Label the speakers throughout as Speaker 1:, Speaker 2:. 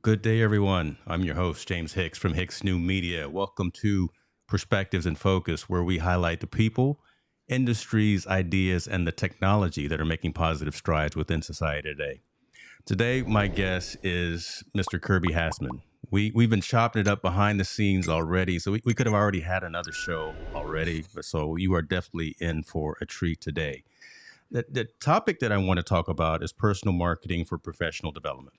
Speaker 1: Good day, everyone. I'm your host, James Hicks from Hicks New Media. Welcome to Perspectives in Focus, where we highlight the people, industries, ideas, and the technology that are making positive strides within society today. Today, my guest is Mr. Kirby Hasseman. We've been chopping it up behind the scenes already, so we could have already had another show already. But so you are definitely in for a treat today. The topic that I want to talk about is personal marketing for professional development,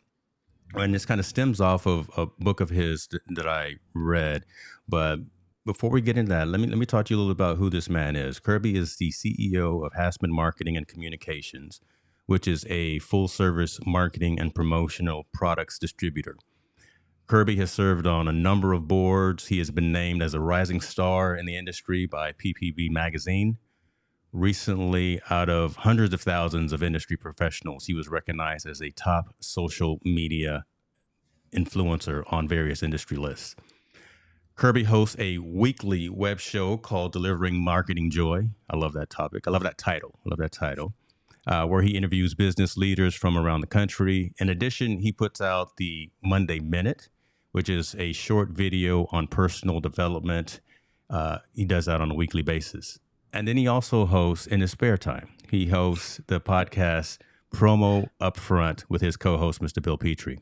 Speaker 1: and this kind of stems off of a book of his that I read. But before we get into that, let me talk to you a little about who this man is. Kirby is the CEO of Hasseman Marketing and Communications, which is a full service marketing and promotional products distributor. Kirby has served on a number of boards. He has been named as a rising star in the industry by PPB Magazine. Recently, out of hundreds of thousands of industry professionals, he was recognized as a top social media influencer on various industry lists. Kirby hosts a weekly web show called Delivering Marketing Joy. I love that topic. I love that title. Where he interviews business leaders from around the country. In addition, he puts out the Monday Minute, which is a short video on personal development. He does that on a weekly basis. And then he also hosts in his spare time, he hosts the podcast Promo UpFront with his co-host, Mr. Bill Petrie.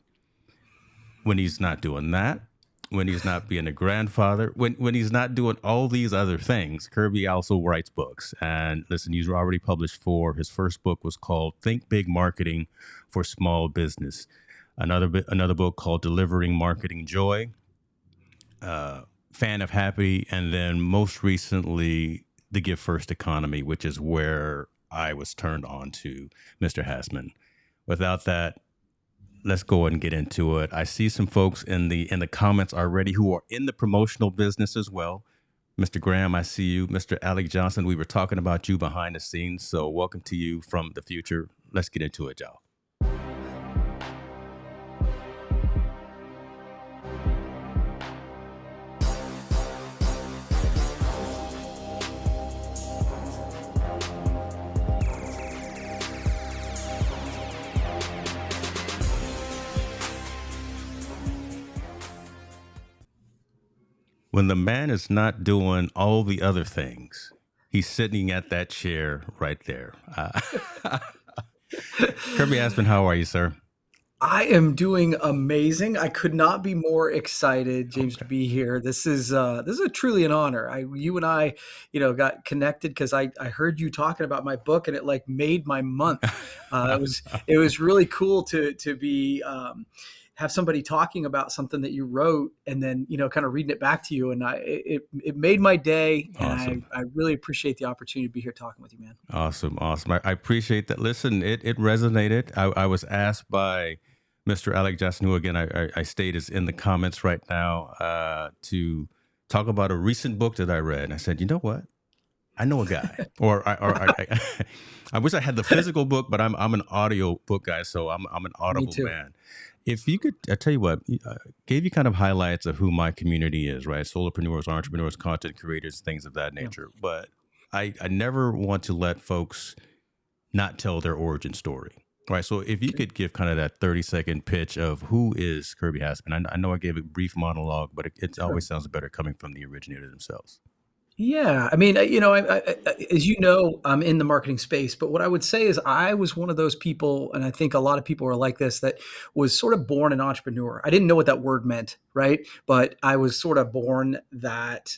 Speaker 1: When he's not doing that, when he's not being a grandfather, when he's not doing all these other things, Kirby also writes books. And listen, he's already published four. His first book was called Think Big Marketing for Small Business. Another book called Delivering Marketing Joy, Fan of Happy, and then most recently, The Give First Economy, which is where I was turned on to Mr. Hasseman. Without that, let's go ahead and get into it. I see some folks in the comments already who are in the promotional business as well. Mr. Graham, I see you. Mr. Alec Johnson, we were talking about you behind the scenes, so welcome to you from the future. Let's get into it, y'all. When the man is not doing all the other things, he's sitting at that chair right there. Kirby Aspen, how are you, sir?
Speaker 2: I am doing amazing. I could not be more excited, James, to
Speaker 1: Okay.
Speaker 2: be here. This is a truly an honor. You and I, got connected because I heard you talking about my book, and it like made my month. It was really cool to be have somebody talking about something that you wrote, and then kind of reading it back to you, and it made my day, and
Speaker 1: Awesome.
Speaker 2: I really appreciate the opportunity to be here talking with you, man.
Speaker 1: Awesome. Awesome. I appreciate that. Listen, it resonated. I was asked by Mr. Alec Johnson, who again I state is in the comments right now, to talk about a recent book that I read. And I said, you know what? I know a guy, I wish I had the physical book, but I'm an audio book guy, so I'm an
Speaker 2: Me
Speaker 1: Audible
Speaker 2: too.
Speaker 1: man. If you could, I tell you what, gave you kind of highlights of who my community is, right? Solopreneurs, entrepreneurs, content creators, things of that
Speaker 2: Yeah.
Speaker 1: nature. But I never want to let folks not tell their origin story. Right. So if you could give kind of that 30-second pitch of who is Kirby Hasseman. I know I gave a brief monologue, but it
Speaker 2: Sure.
Speaker 1: always sounds better coming from the originator themselves.
Speaker 2: Yeah, I mean, as you know, I'm in the marketing space, but what I would say is I was one of those people, and I think a lot of people are like this, that was sort of born an entrepreneur. I didn't know what that word meant, right? But I was sort of born that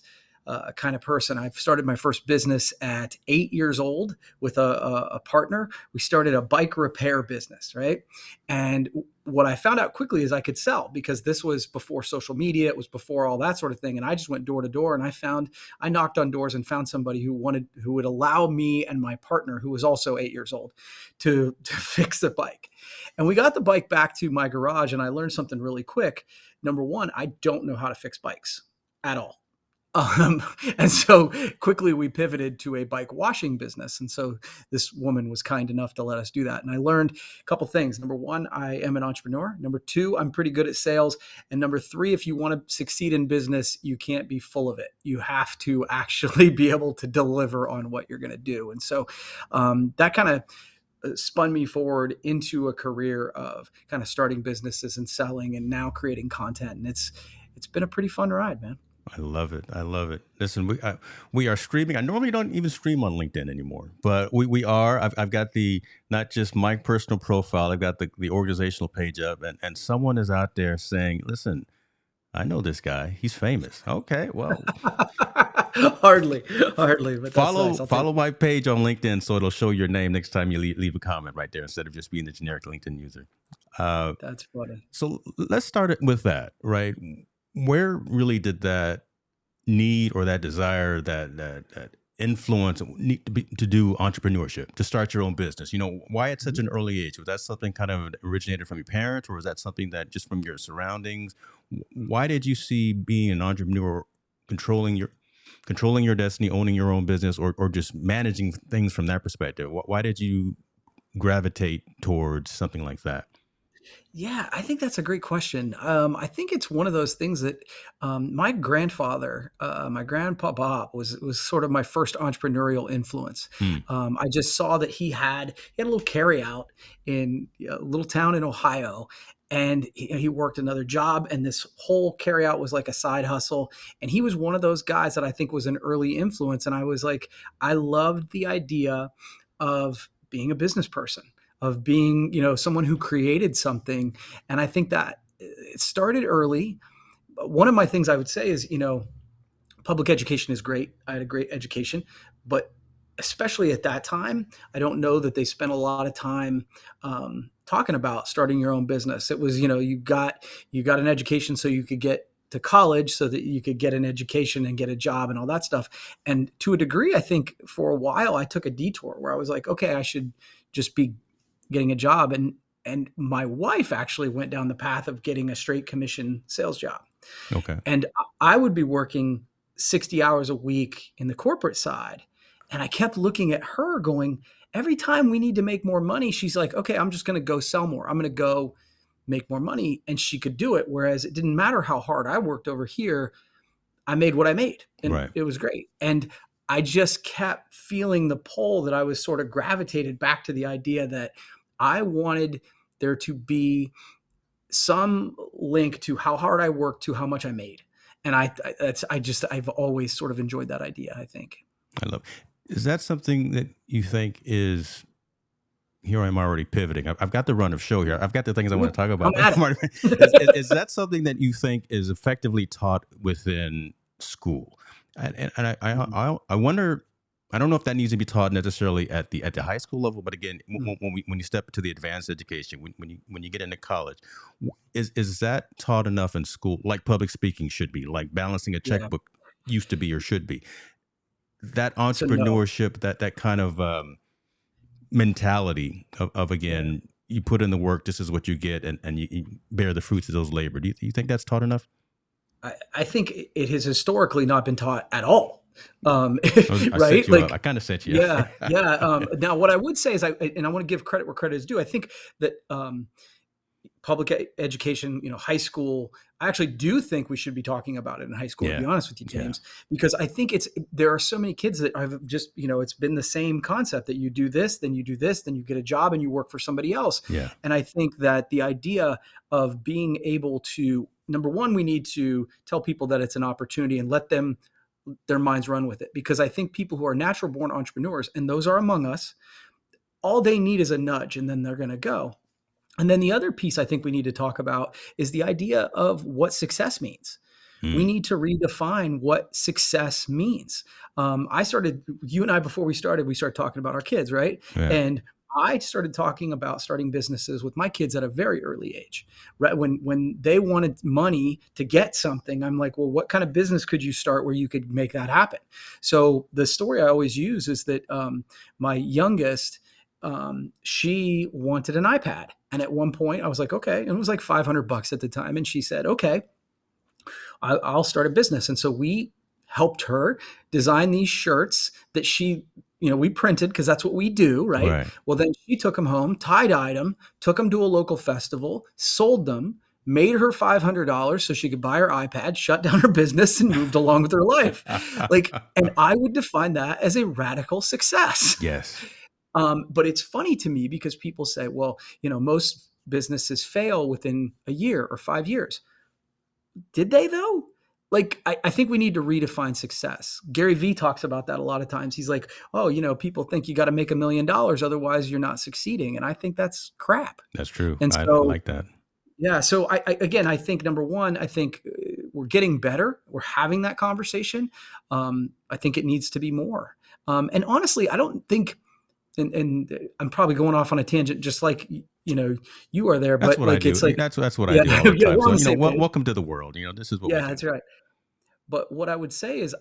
Speaker 2: kind of person. I started my first business at 8 years old with a partner. We started a bike repair business, right? And what I found out quickly is I could sell because this was before social media. It was before all that sort of thing. And I just went door to door and I knocked on doors and found somebody who would allow me and my partner, who was also 8 years old, to fix the bike. And we got the bike back to my garage and I learned something really quick. Number one, I don't know how to fix bikes at all. Um, and so quickly we pivoted to a bike washing business. And so this woman was kind enough to let us do that. And I learned a couple things. Number one, I am an entrepreneur. Number two, I'm pretty good at sales. And number three, if you want to succeed in business, you can't be full of it. You have to actually be able to deliver on what you're going to do. And so that kind of spun me forward into a career of kind of starting businesses and selling and now creating content. And it's been a pretty fun ride, man.
Speaker 1: I love it. I love it. Listen, we are streaming. I normally don't even stream on LinkedIn anymore, but we are. I've got the not just my personal profile. I've got the organizational page up, and someone is out there saying, "Listen, I know this guy. He's famous." Okay, well,
Speaker 2: hardly, hardly, but that's
Speaker 1: follow
Speaker 2: nice. I'll take
Speaker 1: follow my page on LinkedIn so it'll show your name next time you leave a comment right there instead of just being the generic LinkedIn user. Uh,
Speaker 2: That's funny.
Speaker 1: so let's start it with that, right? Where really did that need or that desire, that influence need to do entrepreneurship, to start your own business? Why at such
Speaker 2: Mhm.
Speaker 1: an early age? Was that something kind of originated from your parents, or was that something that just from your surroundings? Why did you see being an entrepreneur, controlling your controlling your destiny, owning your own business, or just managing things from that perspective? Why did you gravitate towards something like that?
Speaker 2: Yeah, I think that's a great question. I think it's one of those things that my grandfather, my grandpa Bob, was sort of my first entrepreneurial influence.
Speaker 1: Hmm.
Speaker 2: I just saw that he had a little carry out in a little town in Ohio, and he worked another job, and this whole carry out was like a side hustle. And he was one of those guys that I think was an early influence. And I was like, I loved the idea of being a business person, of being, someone who created something. And I think that it started early. One of my things I would say is, public education is great. I had a great education, but especially at that time, I don't know that they spent a lot of time talking about starting your own business. It was, you got an education so you could get to college, so that you could get an education and get a job and all that stuff. And to a degree, I think for a while I took a detour where I was like, okay, I should just be getting a job. And my wife actually went down the path of getting a straight commission sales job.
Speaker 1: Okay.
Speaker 2: And I would be working 60 hours a week in the corporate side. And I kept looking at her going, every time we need to make more money, she's like, okay, I'm just going to go sell more. I'm going to go make more money. And she could do it. Whereas it didn't matter how hard I worked over here. I made what I made, and
Speaker 1: Right.
Speaker 2: it was great. And I just kept feeling the pull that I was sort of gravitated back to the idea that I wanted there to be some link to how hard I worked to how much I made. And I've always sort of enjoyed that idea, I think.
Speaker 1: I love. Is that something that you think is? Here I'm already pivoting. I've got the run of show here. I've got the things I want to talk
Speaker 2: I'm
Speaker 1: about.
Speaker 2: at
Speaker 1: Is
Speaker 2: it.
Speaker 1: that something that you think is effectively taught within school? And I wonder. I don't know if that needs to be taught necessarily at the high school level, but again, when you step to the advanced education, when you get into college, is that taught enough in school? Like public speaking should be, like balancing a
Speaker 2: Yeah.
Speaker 1: checkbook used to be or should be. That
Speaker 2: So no.
Speaker 1: entrepreneurship, that kind of mentality of
Speaker 2: Yeah.
Speaker 1: again, you put in the work, this is what you get, and you bear the fruits of those labor. Do you think that's taught enough?
Speaker 2: I think it has historically not been taught at all. Um,
Speaker 1: I set
Speaker 2: right?
Speaker 1: you up. I
Speaker 2: Like,
Speaker 1: kind of set you
Speaker 2: yeah,
Speaker 1: up.
Speaker 2: yeah. Now, what I would say is, and I want to give credit where credit is due. I think that public education, high school. I actually do think we should be talking about it in high school, to
Speaker 1: Yeah,
Speaker 2: be honest with you,
Speaker 1: yeah,
Speaker 2: James, because I think there are so many kids that have just, it's been the same concept that you do this, then you do this, then you get a job and you work for somebody else.
Speaker 1: yeah.
Speaker 2: And I think that the idea of being able to, number one, we need to tell people that it's an opportunity and let their minds run with it. Because I think people who are natural born entrepreneurs, and those are among us, all they need is a nudge and then they're going to go. And then the other piece I think we need to talk about is the idea of what success means. We
Speaker 1: Mm,
Speaker 2: need to redefine what success means. You and I, before we started talking about our kids, right?
Speaker 1: yeah,
Speaker 2: And I started talking about starting businesses with my kids at a very early age, right? When they wanted money to get something, I'm like, well, what kind of business could you start where you could make that happen? So the story I always use is that my youngest, she wanted an iPad. And at one point I was like, okay. And it was like $500 at the time. And she said, okay, I'll start a business. And so we helped her design these shirts that we printed because that's what we do, right?
Speaker 1: right.
Speaker 2: Well, then she took them home, tie-dyed them, took them to a local festival, sold them, made her $500 so she could buy her iPad, shut down her business, and moved along with her life. And I would define that as a radical success.
Speaker 1: Yes,
Speaker 2: But it's funny to me because people say, well, most businesses fail within a year or 5 years. Did they though? Like, I think we need to redefine success. Gary Vee talks about that a lot of times. He's like, oh, people think you got to make $1 million, otherwise you're not succeeding. And I think that's crap.
Speaker 1: That's true.
Speaker 2: And
Speaker 1: I
Speaker 2: so,
Speaker 1: like that.
Speaker 2: yeah. So again, I think number one, I think we're getting better. We're having that conversation. I think it needs to be more. And honestly, I don't think, and I'm probably going off on a tangent, just like, you are there,
Speaker 1: That's
Speaker 2: but
Speaker 1: what I
Speaker 2: like,
Speaker 1: do.
Speaker 2: it's like,
Speaker 1: That's what I
Speaker 2: yeah,
Speaker 1: do all the
Speaker 2: yeah,
Speaker 1: time.
Speaker 2: we're on
Speaker 1: So,
Speaker 2: the same page.
Speaker 1: welcome to the world. This is what we
Speaker 2: Yeah,
Speaker 1: do.
Speaker 2: that's right. But what I would say is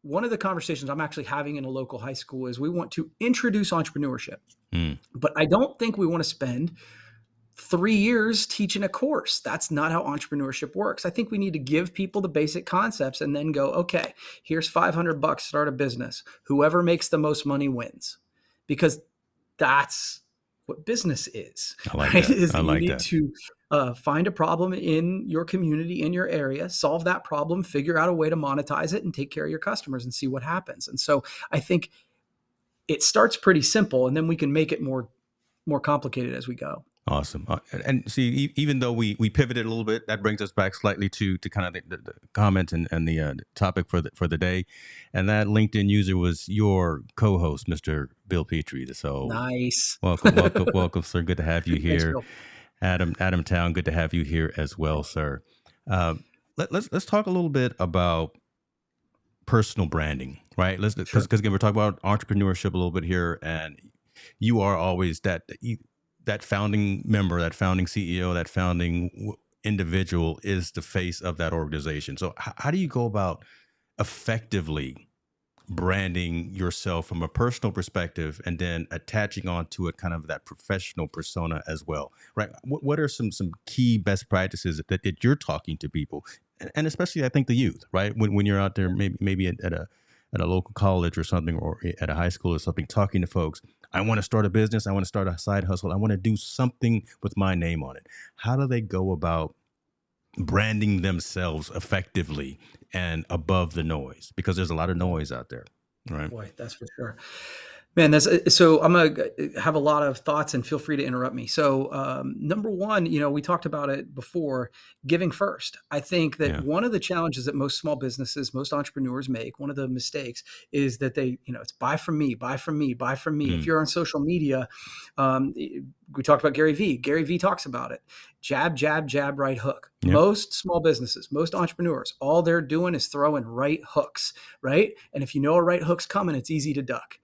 Speaker 2: one of the conversations I'm actually having in a local high school is we want to introduce entrepreneurship,
Speaker 1: Mm.
Speaker 2: but I don't think we want to spend 3 years teaching a course. That's not how entrepreneurship works. I think we need to give people the basic concepts and then go, okay, here's $500, start a business. Whoever makes the most money wins, because that's what business is,
Speaker 1: I like
Speaker 2: right?
Speaker 1: that.
Speaker 2: Is
Speaker 1: I
Speaker 2: that you
Speaker 1: like
Speaker 2: need
Speaker 1: that.
Speaker 2: to find a problem in your community, in your area, solve that problem, figure out a way to monetize it, and take care of your customers and see what happens. And so I think it starts pretty simple, and then we can make it more complicated as we go.
Speaker 1: Awesome. And see, even though we pivoted a little bit, that brings us back slightly to kind of the comment and the topic for the day. And that LinkedIn user was your co-host, Mr. Bill Petrie. So
Speaker 2: Nice.
Speaker 1: welcome, sir. Good to have you
Speaker 2: Thanks,
Speaker 1: here.
Speaker 2: Bill.
Speaker 1: Adam Town, good to have you here as well, sir. Let's talk a little bit about personal branding, right?
Speaker 2: Sure.
Speaker 1: Because again, we're talking about entrepreneurship a little bit here, and you are always that founding member, that founding CEO, that founding individual is the face of that organization. So how do you go about effectively branding yourself from a personal perspective and then attaching onto it kind of that professional persona as well, right? What are some key best practices that you're talking to people, and especially I think the youth, right? When you're out there, maybe at a local college or something, or at a high school or something, talking to folks. I want to start a business. I want to start a side hustle. I want to do something with my name on it. How do they go about branding themselves effectively and above the noise? Because there's a lot of noise out there, right?
Speaker 2: Boy, that's for sure. Man, so I'm gonna have a lot of thoughts, and feel free to interrupt me. So, number one, we talked about it before, giving first. I think that
Speaker 1: Yeah.
Speaker 2: one of the challenges that most small businesses, most entrepreneurs make, one of the mistakes is that it's buy from me, buy from me, buy from me. If
Speaker 1: Mm.
Speaker 2: you're on social media, we talked about Gary Vee. Gary Vee talks about it. Jab, jab, jab, right hook.
Speaker 1: Yep.
Speaker 2: Most small businesses, most entrepreneurs, all they're doing is throwing right hooks, right? And if you know a right hook's coming, it's easy to duck.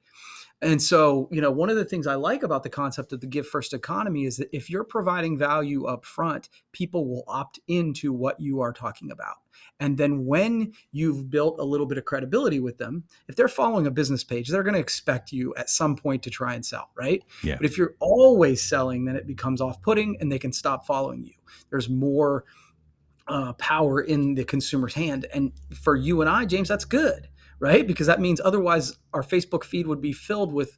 Speaker 2: And so, one of the things I like about the concept of the give first economy is that if you're providing value up front, people will opt into what you are talking about. And then when you've built a little bit of credibility with them, if they're following a business page, they're going to expect you at some point to try and sell, right?
Speaker 1: Yeah.
Speaker 2: But if you're always selling, then it becomes off-putting and they can stop following you. There's more power in the consumer's hand. And for you and I, James, that's good, right? Because that means otherwise our Facebook feed would be filled with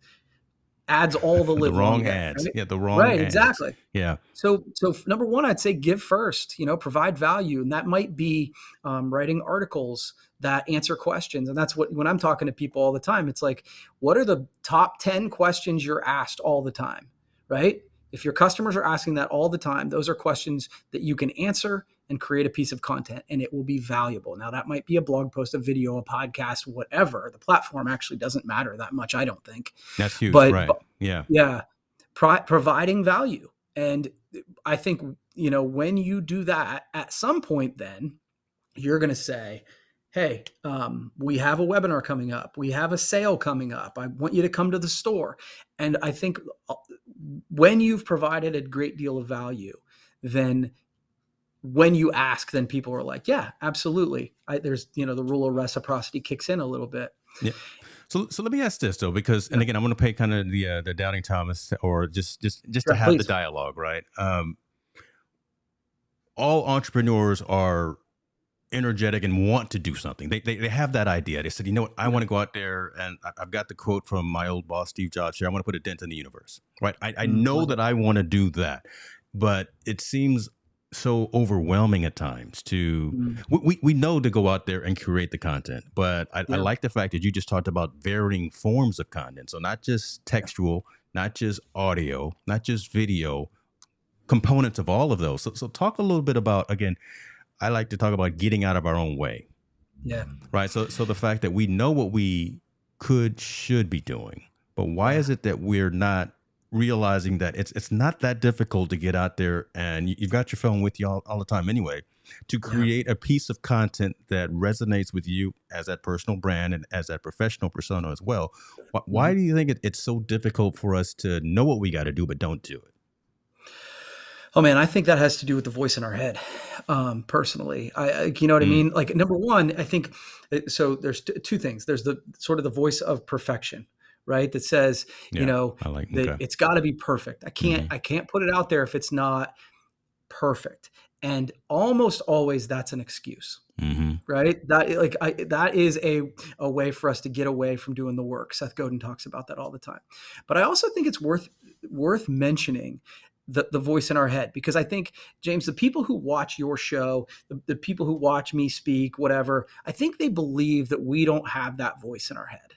Speaker 2: ads all the
Speaker 1: The
Speaker 2: live long
Speaker 1: wrong
Speaker 2: day.
Speaker 1: ads.
Speaker 2: Right?
Speaker 1: Yeah, the wrong
Speaker 2: Right,
Speaker 1: ads.
Speaker 2: exactly.
Speaker 1: Yeah.
Speaker 2: So number one, I'd say give first, provide value. And that might be writing articles that answer questions. And that's when I'm talking to people all the time, it's like, what are the top 10 questions you're asked all the time, right? If your customers are asking that all the time, those are questions that you can answer and create a piece of content, and it will be valuable. Now, that might be a blog post, a video, a podcast, whatever. The platform actually doesn't matter that much, I don't think.
Speaker 1: That's huge,
Speaker 2: But
Speaker 1: right? Yeah.
Speaker 2: yeah, providing value. And I think, when you do that, at some point, then you're going to say, hey, we have a webinar coming up. We have a sale coming up. I want you to come to the store. And I think when you've provided a great deal of value, then when you ask, then people are like, yeah, absolutely. There's, the rule of reciprocity kicks in a little bit.
Speaker 1: Yeah. So let me ask this though, because, and again, I want to pay kind of the doubting Thomas, or just to have the
Speaker 2: Please.
Speaker 1: dialogue, right? All entrepreneurs are energetic and want to do something. They have that idea. They said, you know what, I want to go out there, and I've got the quote from my old boss, Steve Jobs here. I want to put a dent in the universe, right? I know that I want to do that, but it seems so overwhelming at times to
Speaker 2: Mm,
Speaker 1: we know to go out there and create the content, but I
Speaker 2: yeah,
Speaker 1: like the fact that you just talked about varying forms of content. So not just textual, not just audio, not just video, components of all of those. So talk a little bit about, again, I like to talk about getting out of our own way,
Speaker 2: yeah,
Speaker 1: right? So the fact that we know what we should be doing, but why
Speaker 2: yeah,
Speaker 1: is it that we're not realizing that it's not that difficult to get out there, and you've got your phone with you all the time anyway, to
Speaker 2: yeah.
Speaker 1: create a piece of content that resonates with you as that personal brand and as that professional persona as well. Why
Speaker 2: Mhm.
Speaker 1: do you think it's so difficult for us to know what we got to do but don't do it?
Speaker 2: Oh man, I think that has to do with the voice in our head. Personally, you know what I
Speaker 1: Mm,
Speaker 2: mean? Like number one, I think so. There's two things. There's the sort of the voice of perfection, right? That says,
Speaker 1: yeah, I like,
Speaker 2: that
Speaker 1: okay.
Speaker 2: it's got to be perfect.
Speaker 1: Mm-hmm.
Speaker 2: I can't put it out there if it's not perfect. And almost always that's an excuse,
Speaker 1: Mm-hmm.
Speaker 2: right? That is a way for us to get away from doing the work. Seth Godin talks about that all the time. But I also think it's worth mentioning the voice in our head, because I think, James, the people who watch your show, the people who watch me speak, whatever, I think they believe that we don't have that voice in our head.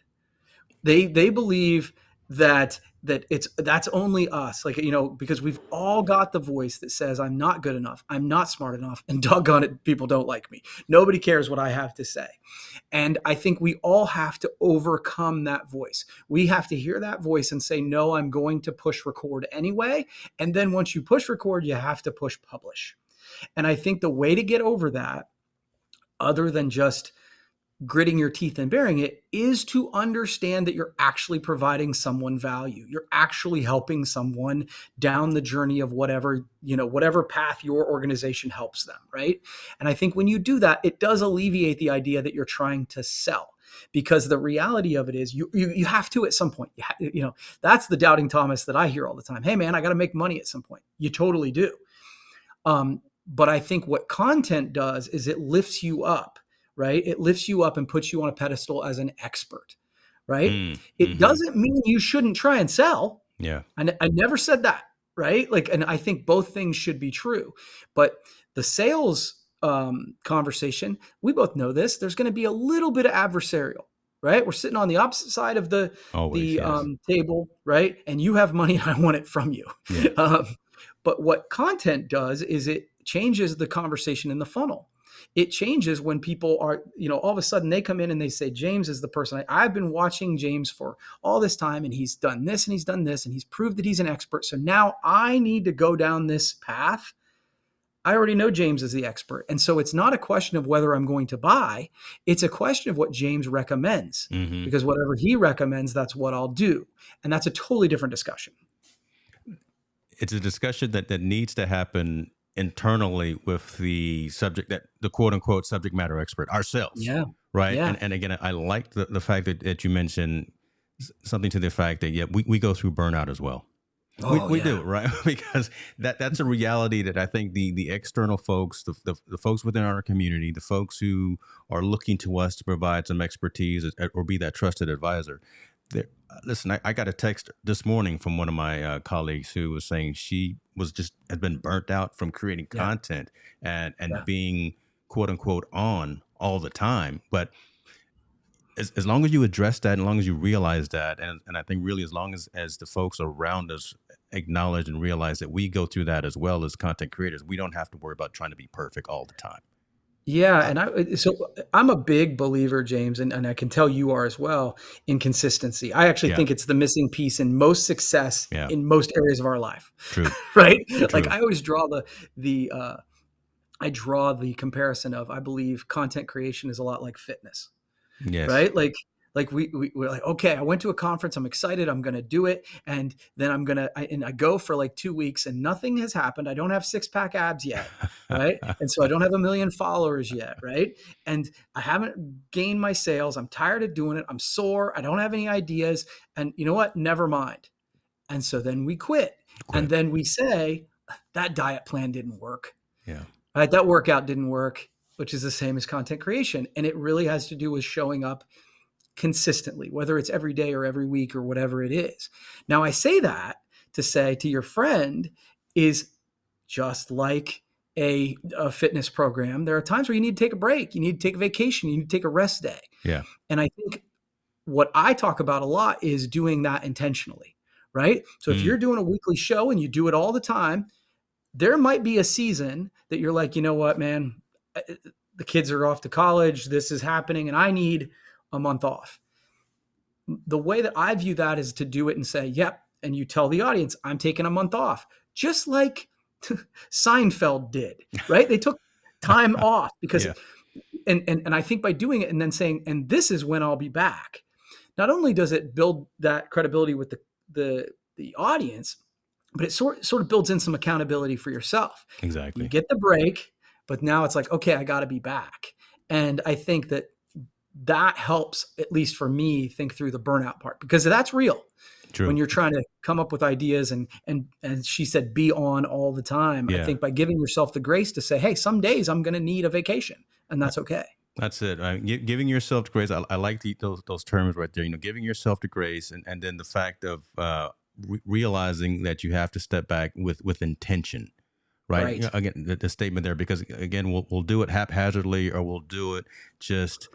Speaker 2: They believe that that's only us, like, because we've all got the voice that says I'm not good enough, I'm not smart enough, and doggone it, people don't like me, nobody cares what I have to say. And I think we all have to overcome that voice. We have to hear that voice and say, no, I'm going to push record anyway. And then once you push record, you have to push publish. And I think the way to get over that, other than just gritting your teeth and bearing it, is to understand that you're actually providing someone value. You're actually helping someone down the journey of whatever path your organization helps them, right? And I think when you do that, it does alleviate the idea that you're trying to sell. Because the reality of it is, you have to at some point. That's the doubting Thomas that I hear all the time. Hey man, I got to make money at some point. You totally do. But I think what content does is it lifts you up, right? It lifts you up and puts you on a pedestal as an expert, right?
Speaker 1: Mm,
Speaker 2: It
Speaker 1: mm-hmm.
Speaker 2: doesn't mean you shouldn't try and sell.
Speaker 1: Yeah.
Speaker 2: I never said that, right? Like, and I think both things should be true. But the sales conversation, we both know this. There's going to be a little bit of adversarial, right? We're sitting on the opposite side of the
Speaker 1: Always,
Speaker 2: the
Speaker 1: yes.
Speaker 2: table, right? And you have money, and I want it from you.
Speaker 1: Yeah.
Speaker 2: Um, but what content does is it changes the conversation in the funnel. It changes when people are, all of a sudden they come in and they say, James is the person. I've been watching James for all this time, and he's done this and he's done this and he's proved that he's an expert. So now I need to go down this path. I already know James is the expert. And so it's not a question of whether I'm going to buy. It's a question of what James recommends,
Speaker 1: Mm-hmm.
Speaker 2: because whatever he recommends, that's what I'll do. And that's a totally different discussion.
Speaker 1: It's a discussion that needs to happen internally with the subject, that the quote unquote subject matter expert, ourselves,
Speaker 2: Yeah.
Speaker 1: right?
Speaker 2: Yeah.
Speaker 1: And again, I like the fact that you mentioned something to the fact that, yeah, we go through burnout as well.
Speaker 2: Oh,
Speaker 1: We
Speaker 2: yeah.
Speaker 1: do, right? Because that's a reality that I think the external folks, the folks within our community, the folks who are looking to us to provide some expertise or be that trusted advisor. Listen, I got a text this morning from one of my colleagues who was saying she had been burnt out from creating
Speaker 2: Yeah.
Speaker 1: content and
Speaker 2: Yeah.
Speaker 1: being quote unquote on all the time. But as long as you address that, as long as you realize that, and I think really as long as the folks around us acknowledge and realize that we go through that as well as content creators, we don't have to worry about trying to be perfect all the time.
Speaker 2: Yeah,
Speaker 1: Uh,
Speaker 2: so I'm a big believer, James, and I can tell you are as well, in consistency. I actually
Speaker 1: yeah,
Speaker 2: think it's the missing piece in most success
Speaker 1: yeah,
Speaker 2: in most areas of our life,
Speaker 1: true,
Speaker 2: right? Like
Speaker 1: true.
Speaker 2: I always draw the I draw the comparison of, I believe content creation is a lot like fitness,
Speaker 1: Yes.
Speaker 2: right? Like we're like, okay, I went to a conference, I'm excited, I'm going to do it. And then I go for like 2 weeks and nothing has happened. I don't have six pack abs yet. Right. And so I don't have a million followers yet. Right. And I haven't gained my sales. I'm tired of doing it. I'm sore. I don't have any ideas. And you know what? Never mind. And so then we quit. And
Speaker 1: Quit.
Speaker 2: then we say that diet plan didn't work.
Speaker 1: Yeah.
Speaker 2: Right. That workout didn't work, which is the same as content creation. And it really has to do with showing up consistently, whether it's every day or every week or whatever it is. Now, I say that to say to your friend is just like a fitness program, there are times where you need to take a break. You need to take a vacation. You need to take a rest day.
Speaker 1: Yeah.
Speaker 2: And I think what I talk about a lot is doing that intentionally, right? So if
Speaker 1: Mm.
Speaker 2: you're doing a weekly show and you do it all the time, there might be a season that you're like, you know what, man, the kids are off to college. This is happening and I need a month off. The way that I view that is to do it and say, yep. And you tell the audience, I'm taking a month off, just like Seinfeld did, right? They took time off because,
Speaker 1: Yeah.
Speaker 2: and I think by doing it and then saying, and this is when I'll be back, not only does it build that credibility with the audience, but it sort of builds in some accountability for yourself. You
Speaker 1: Exactly.
Speaker 2: get the break, but now it's like, okay, I got to be back. And I think that helps, at least for me, think through the burnout part, because that's real. When
Speaker 1: True.
Speaker 2: you're trying to come up with ideas and she said, be on all the time. I
Speaker 1: Yeah.
Speaker 2: think by giving yourself the grace to say, hey, some days I'm going to need a vacation, and that's okay.
Speaker 1: That's it. Giving yourself the grace. I like those terms right there. Giving yourself the grace, and then the fact of realizing that you have to step back with intention. Right.
Speaker 2: Right.
Speaker 1: Again, the statement there, because again, we'll do it haphazardly, or we'll do it just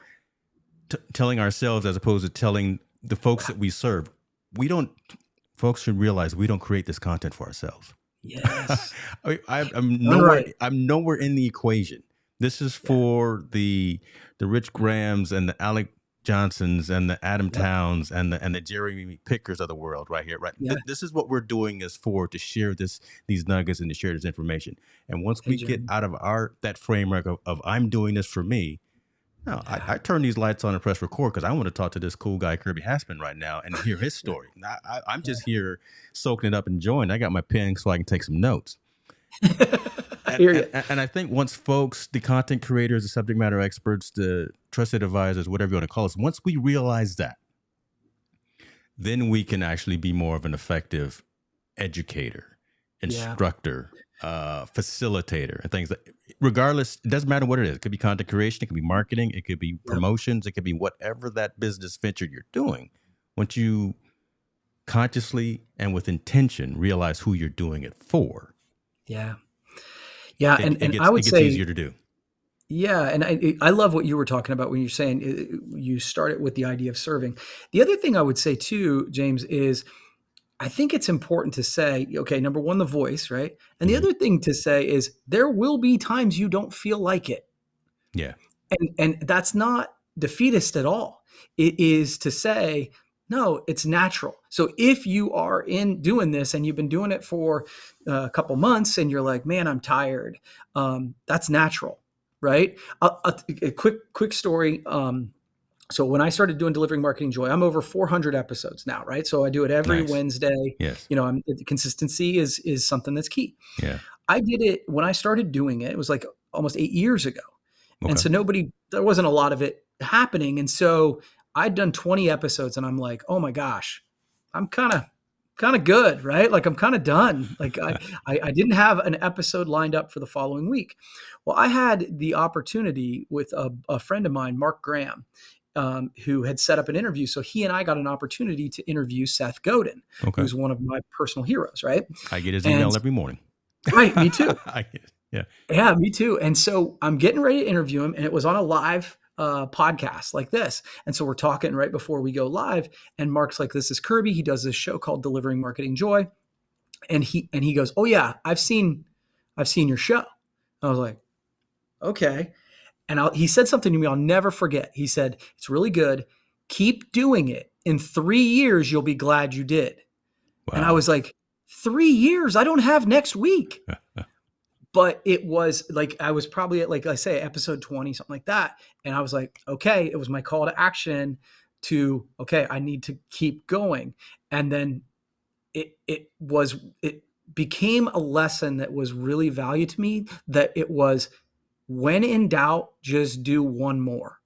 Speaker 1: telling ourselves as opposed to telling the folks that we serve. We don't. Folks should realize we don't create this content for ourselves.
Speaker 2: Yes.
Speaker 1: I'm
Speaker 2: Done
Speaker 1: nowhere.
Speaker 2: right.
Speaker 1: I'm nowhere in the equation. This is
Speaker 2: Yeah.
Speaker 1: for the Rich Grahams and the Alec Johnsons and the Adam
Speaker 2: Yep.
Speaker 1: Towns and the Jeremy Pickers of the world, right here. Right.
Speaker 2: Yeah.
Speaker 1: This is what we're doing, is for to share these nuggets and to share this information. And once
Speaker 2: Hey,
Speaker 1: we get
Speaker 2: Jim.
Speaker 1: out of that framework of I'm doing this for me. No,
Speaker 2: Yeah.
Speaker 1: I turn these lights on and press record because I want to talk to this cool guy, Kirby Hasseman, right now and hear his story. I'm just here soaking it up and enjoying. I got my pen so I can take some notes.
Speaker 2: I hear you.
Speaker 1: And I think once folks, the content creators, the subject matter experts, the trusted advisors, whatever you want to call us, once we realize that, then we can actually be more of an effective educator, instructor, facilitator, and things that, regardless, it doesn't matter what it is. It could be content creation, it could be marketing, it could be promotions, it could be whatever that business venture you're doing. Once you consciously and with intention realize who you're doing it for,
Speaker 2: Yeah.
Speaker 1: it
Speaker 2: I would
Speaker 1: gets
Speaker 2: say
Speaker 1: easier to do.
Speaker 2: Yeah, and I love what you were talking about when you're saying you started with the idea of serving. The other thing I would say too, James, is I think it's important to say, okay, number one, the voice, right? And the
Speaker 1: Mhm.
Speaker 2: other thing to say is there will be times you don't feel like it.
Speaker 1: Yeah.
Speaker 2: And that's not defeatist at all. It is to say, no, it's natural. So if you are in doing this and you've been doing it for a couple months and you're like, man, I'm tired, that's natural, right? A quick story. So when I started doing Delivering Marketing Joy, I'm over 400 episodes now, right? So I do it every
Speaker 1: Nice.
Speaker 2: Wednesday.
Speaker 1: Yes.
Speaker 2: Consistency is something that's key.
Speaker 1: Yeah.
Speaker 2: I did it when I started doing it. It was like almost 8 years ago. And
Speaker 1: Okay.
Speaker 2: so there wasn't a lot of it happening. And so I'd done 20 episodes and I'm like, oh my gosh, I'm kind of good, right? Like I'm kind of done. Like I didn't have an episode lined up for the following week. Well, I had the opportunity with a friend of mine, Mark Graham, who had set up an interview. So he and I got an opportunity to interview Seth Godin,
Speaker 1: Okay.
Speaker 2: who's one of my personal heroes, right?
Speaker 1: I get his email every morning.
Speaker 2: Right, me too.
Speaker 1: I get it. Yeah.
Speaker 2: Yeah, me too. And so I'm getting ready to interview him, and it was on a live podcast like this. And so we're talking right before we go live, and Mark's like, "This is Kirby. He does this show called Delivering Marketing Joy," and he goes, "Oh yeah, I've seen your show." I was like, "Okay." And he said something to me I'll never forget. He said, "It's really good. Keep doing it. In 3 years, you'll be glad you did."
Speaker 1: Wow.
Speaker 2: And I was like, 3 years? I don't have next week. But it was like, I was probably at, like I say, episode 20, something like that. And I was like, okay, it was my call to action to, okay, I need to keep going. And then it became a lesson that was really valued to me, that it was, when in doubt, just do one more.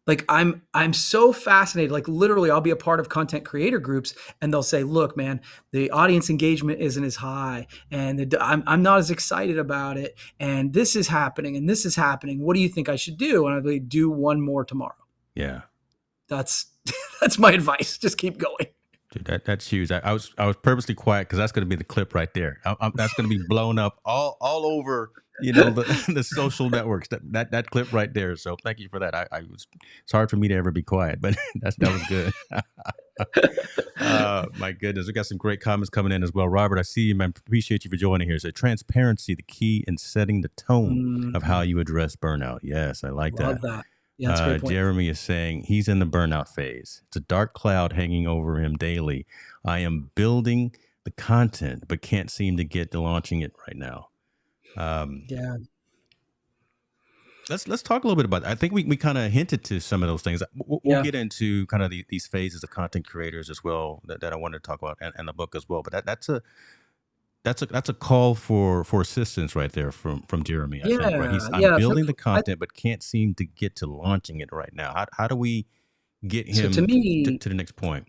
Speaker 2: Like I'm so fascinated, like literally I'll be a part of content creator groups and they'll say, look, man, the audience engagement isn't as high and I'm not as excited about it. And this is happening and this is happening. What do you think I should do? And I'll be, do one more tomorrow.
Speaker 1: Yeah.
Speaker 2: That's my advice. Just keep going.
Speaker 1: Dude, that's huge. I was purposely quiet because that's going to be the clip right there. That's going to be blown up all over, the the social networks. That clip right there. So thank you for that. It's hard for me to ever be quiet, but that was good. My goodness, we got some great comments coming in as well. Robert, I see you, man. Appreciate you for joining here. So transparency, the key in setting the tone of how
Speaker 2: Mhm.
Speaker 1: you address burnout. Yes, I like
Speaker 2: Love
Speaker 1: that.
Speaker 2: that. Yeah, that's a great point.
Speaker 1: Jeremy is saying he's in the burnout phase. It's a dark cloud hanging over him daily. I am building the content, but can't seem to get to launching it right now. Um,
Speaker 2: Yeah.
Speaker 1: let's talk a little bit about that. I think we kind of hinted to some of those things. We'll
Speaker 2: Yeah.
Speaker 1: get into kind of these phases of content creators as well that I wanted to talk about and the book as well. But that's a call for assistance right there from Jeremy. I think right.
Speaker 2: Yeah.
Speaker 1: I'm
Speaker 2: Yeah.
Speaker 1: building the
Speaker 2: I
Speaker 1: content, but can't seem to get to launching it right now. How do we get
Speaker 2: so to
Speaker 1: him
Speaker 2: me
Speaker 1: to the next point?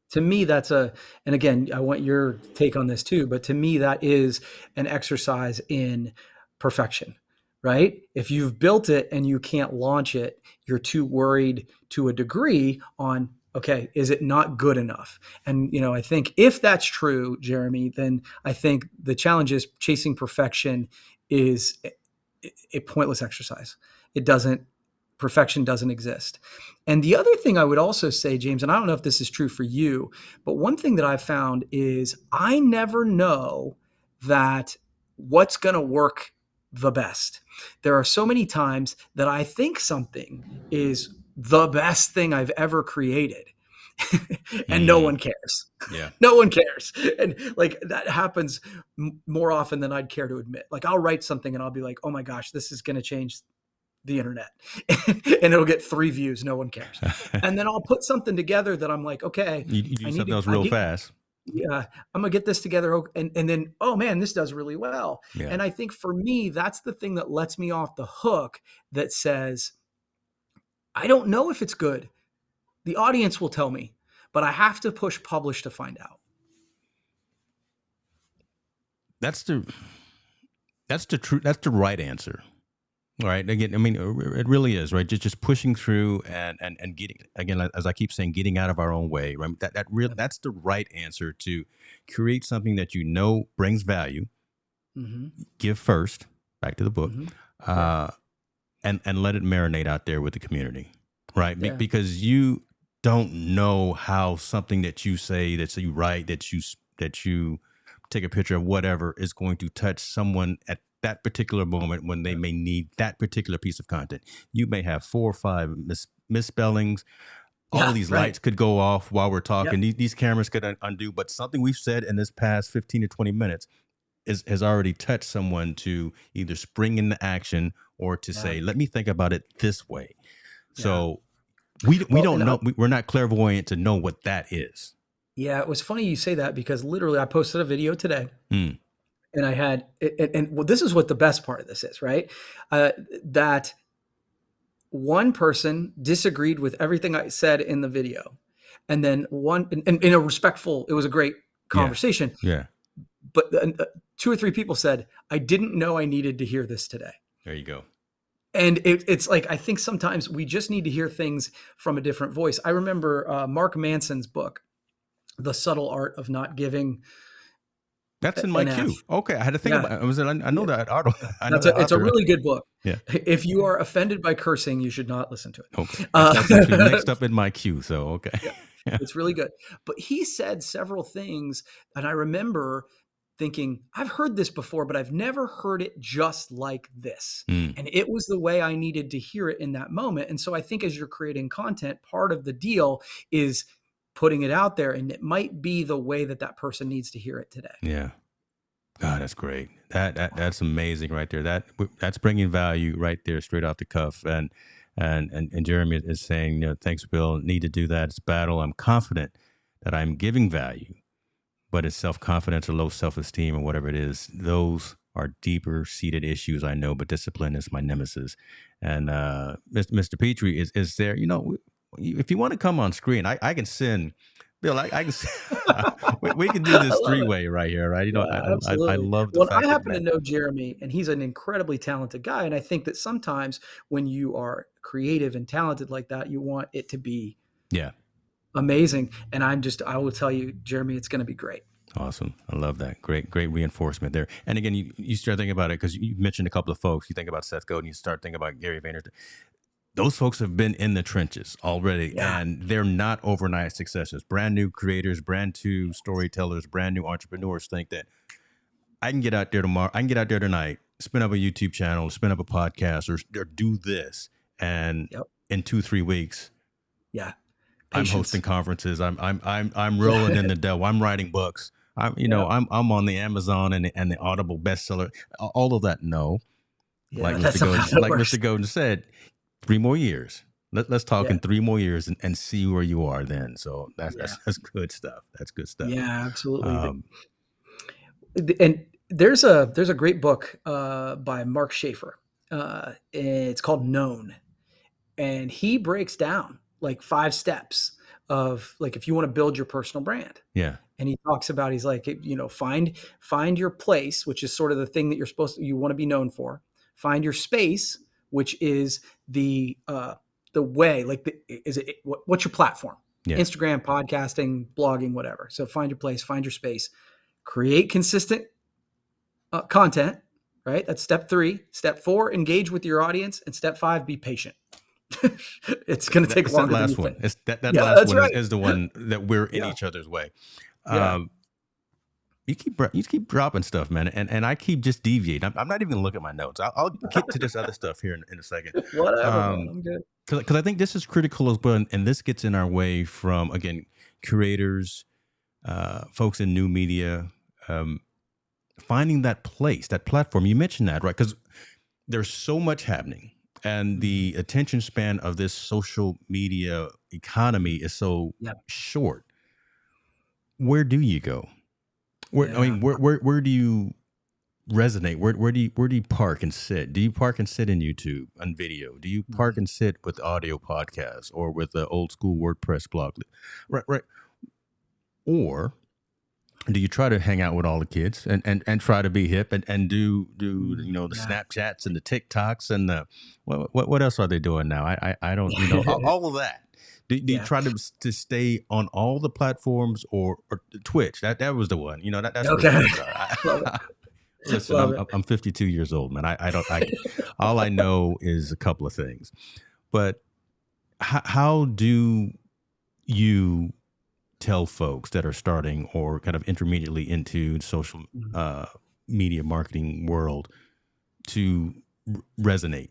Speaker 2: to me that's and again, I want your take on this too, but to me that is an exercise in perfection, right? If you've built it and you can't launch it, you're too worried to a degree on, okay, is it not good enough? And I think if that's true, Jeremy, then I think the challenge is chasing perfection is a pointless exercise. It doesn't Perfection doesn't exist. And the other thing I would also say, James, and I don't know if this is true for you, but one thing that I've found is I never know that what's going to work the best. There are so many times that I think something is the best thing I've ever created. And no one
Speaker 1: Mm,
Speaker 2: cares.
Speaker 1: yeah.
Speaker 2: No one cares. And like that happens more often than I'd care to admit. Like I'll write something and I'll be like, oh my gosh, this is going to change the internet. And it'll get 3 views. No one cares. And then I'll put something together that I'm like, okay,
Speaker 1: You do
Speaker 2: I need
Speaker 1: something
Speaker 2: to,
Speaker 1: else real fast.
Speaker 2: yeah, I'm gonna get this together. And then, oh man, this does really well.
Speaker 1: Yeah.
Speaker 2: And I think for me, that's the thing that lets me off the hook that says, I don't know if it's good. The audience will tell me, but I have to push publish to find out.
Speaker 1: That's the true. That's the right answer. Right. Again, I mean, it really is right. Just pushing through and getting again, as I keep saying, getting out of our own way. Right. That's the right answer to create something that brings value.
Speaker 2: Mm-hmm.
Speaker 1: Give first. Back to the book.
Speaker 2: Mm-hmm. Yeah.
Speaker 1: Uh, and let it marinate out there with the community. Right.
Speaker 2: Yeah.
Speaker 1: Because you don't know how something that you say, that you write, that you take a picture of, whatever, is going to touch someone at that particular moment when they may need that particular piece of content. You may have 4 or 5 misspellings. All of
Speaker 2: Yeah.
Speaker 1: these
Speaker 2: Right.
Speaker 1: lights could go off while we're
Speaker 2: Yep.
Speaker 1: talking. These cameras could undo, but something we've said in this past 15 to 20 minutes has already touched someone to either spring into action or to
Speaker 2: Yeah.
Speaker 1: say, let me think about it this way.
Speaker 2: Yeah.
Speaker 1: So we
Speaker 2: Well,
Speaker 1: don't
Speaker 2: and
Speaker 1: know. We're not clairvoyant to know what that is.
Speaker 2: yeah, it was funny you say that because literally I posted a video today.
Speaker 1: Mm,
Speaker 2: And I had, and well, this is what the best part of this is, right? That one person disagreed with everything I said in the video, and then one, in a respectful, it was a great
Speaker 1: yeah.
Speaker 2: conversation.
Speaker 1: Yeah.
Speaker 2: But 2 or 3 people said, "I didn't know I needed to hear this today."
Speaker 1: There you go.
Speaker 2: And it's like I think sometimes we just need to hear things from a different voice. I remember Mark Manson's book, "The Subtle Art of Not Giving
Speaker 1: That's in my
Speaker 2: an F."
Speaker 1: queue. Okay, I had to think
Speaker 2: Yeah,
Speaker 1: about it. I know
Speaker 2: yeah.
Speaker 1: that author. I know
Speaker 2: That's
Speaker 1: that
Speaker 2: it's a
Speaker 1: author.
Speaker 2: really good book.
Speaker 1: Yeah.
Speaker 2: If you are offended by cursing, you should not listen to
Speaker 1: Okay.
Speaker 2: it.
Speaker 1: That's actually next up in my queue. So okay.
Speaker 2: Yeah, it's really good. But he said several things, and I remember thinking, I've heard this before, but I've never heard it just like this.
Speaker 1: Mm,
Speaker 2: And it was the way I needed to hear it in that moment. And so I think as you're creating content, part of the deal is putting it out there, and it might be the way that that person needs to hear it today.
Speaker 1: yeah. God, that's great. That's amazing right there. That's bringing value right there, straight off the cuff. And Jeremy is saying, thanks, Bill. Need to do that. It's battle. I'm confident that I'm giving value, but it's self confidence or low self esteem or whatever it is. Those are deeper seated issues, I know. But discipline is my nemesis. And Mr. Petrie is there. If you want to come on screen, I can send. Bill, I can. We can do
Speaker 2: I
Speaker 1: this
Speaker 2: love it.
Speaker 1: three-way right here, right?
Speaker 2: Yeah,
Speaker 1: I
Speaker 2: absolutely.
Speaker 1: love the
Speaker 2: Well, I
Speaker 1: fact that
Speaker 2: happen to know Jeremy, and he's an incredibly talented guy. And I think that sometimes when you are creative and talented like that, you want it to be
Speaker 1: yeah,
Speaker 2: amazing. And I will tell you, Jeremy, it's going to be great.
Speaker 1: Awesome. I love that. Great reinforcement there. And again, you start thinking about it because you mentioned a couple of folks. You think about Seth Godin, you start thinking about Gary Vaynerchuk. Those folks have been in the trenches already,
Speaker 2: Yeah.
Speaker 1: and they're not overnight successes. Brand new creators, brand new storytellers, brand new entrepreneurs think that I can get out there tomorrow. I can get out there tonight, spin up a YouTube channel, spin up a podcast, or do this, and
Speaker 2: Yep.
Speaker 1: in 2-3 weeks,
Speaker 2: Yeah.
Speaker 1: I'm
Speaker 2: Patience.
Speaker 1: hosting conferences. I'm
Speaker 2: Yeah.
Speaker 1: rolling in the dough. I'm writing books.
Speaker 2: Yep.
Speaker 1: I'm on the Amazon and the Audible bestseller. All of that. No,
Speaker 2: Yeah. That's not how that
Speaker 1: Like
Speaker 2: works.
Speaker 1: Mr. Godin said, 3 more years. Let's talk
Speaker 2: Yeah.
Speaker 1: in 3 more years and see where you are then. So
Speaker 2: Yeah.
Speaker 1: that's good stuff. That's good stuff.
Speaker 2: Yeah, absolutely.
Speaker 1: Um,
Speaker 2: And there's a great book by Mark Schaefer. It's called Known, and he breaks down like 5 steps of like if you want to build your personal brand.
Speaker 1: yeah,
Speaker 2: And he talks about he's like find your place, which is sort of the thing that you want to be known for. Find your space, which is the way, like what's your platform?
Speaker 1: yeah,
Speaker 2: Instagram, podcasting, blogging, whatever. So find your place, find your space, create consistent content, right? That's step 3. Step 4, engage with your audience. And step 5, be patient. It's going to take
Speaker 1: it's that
Speaker 2: longer than you
Speaker 1: last one.
Speaker 2: think.
Speaker 1: It's that
Speaker 2: Yeah,
Speaker 1: last
Speaker 2: that's
Speaker 1: one
Speaker 2: right.
Speaker 1: is the one that we're in
Speaker 2: Yeah.
Speaker 1: each other's way.
Speaker 2: Yeah.
Speaker 1: You keep dropping stuff, man, and I keep just deviating. I'm not even gonna look at my notes. I'll get to this other stuff here in a second,
Speaker 2: Whatever, man. I'm good.
Speaker 1: because I think this is critical as well, and this gets in our way from again creators, folks in new media, finding that place, that platform. You mentioned that, right? Because there's so much happening, and the attention span of this social media economy is so
Speaker 2: Yeah.
Speaker 1: short. Where do you go? I
Speaker 2: Yeah.
Speaker 1: mean, where do you resonate? Where do you park and sit? Do you park and sit in YouTube on video? Do you park and sit with audio podcasts or with the old school WordPress blog? Right. Or do you try to hang out with all the kids and try to be hip and do the
Speaker 2: Yeah.
Speaker 1: Snapchats and the TikToks and the what else are they doing now? I don't all of that. Do you
Speaker 2: Yeah.
Speaker 1: try to stay on all the platforms or Twitch? That was the one. That's where
Speaker 2: Okay.
Speaker 1: kids are.
Speaker 2: Love it.
Speaker 1: Listen,
Speaker 2: Love it.
Speaker 1: I'm 52 years old, man. I don't. All I know is a couple of things. But how do you tell folks that are starting or kind of intermediately into social media marketing world to resonate?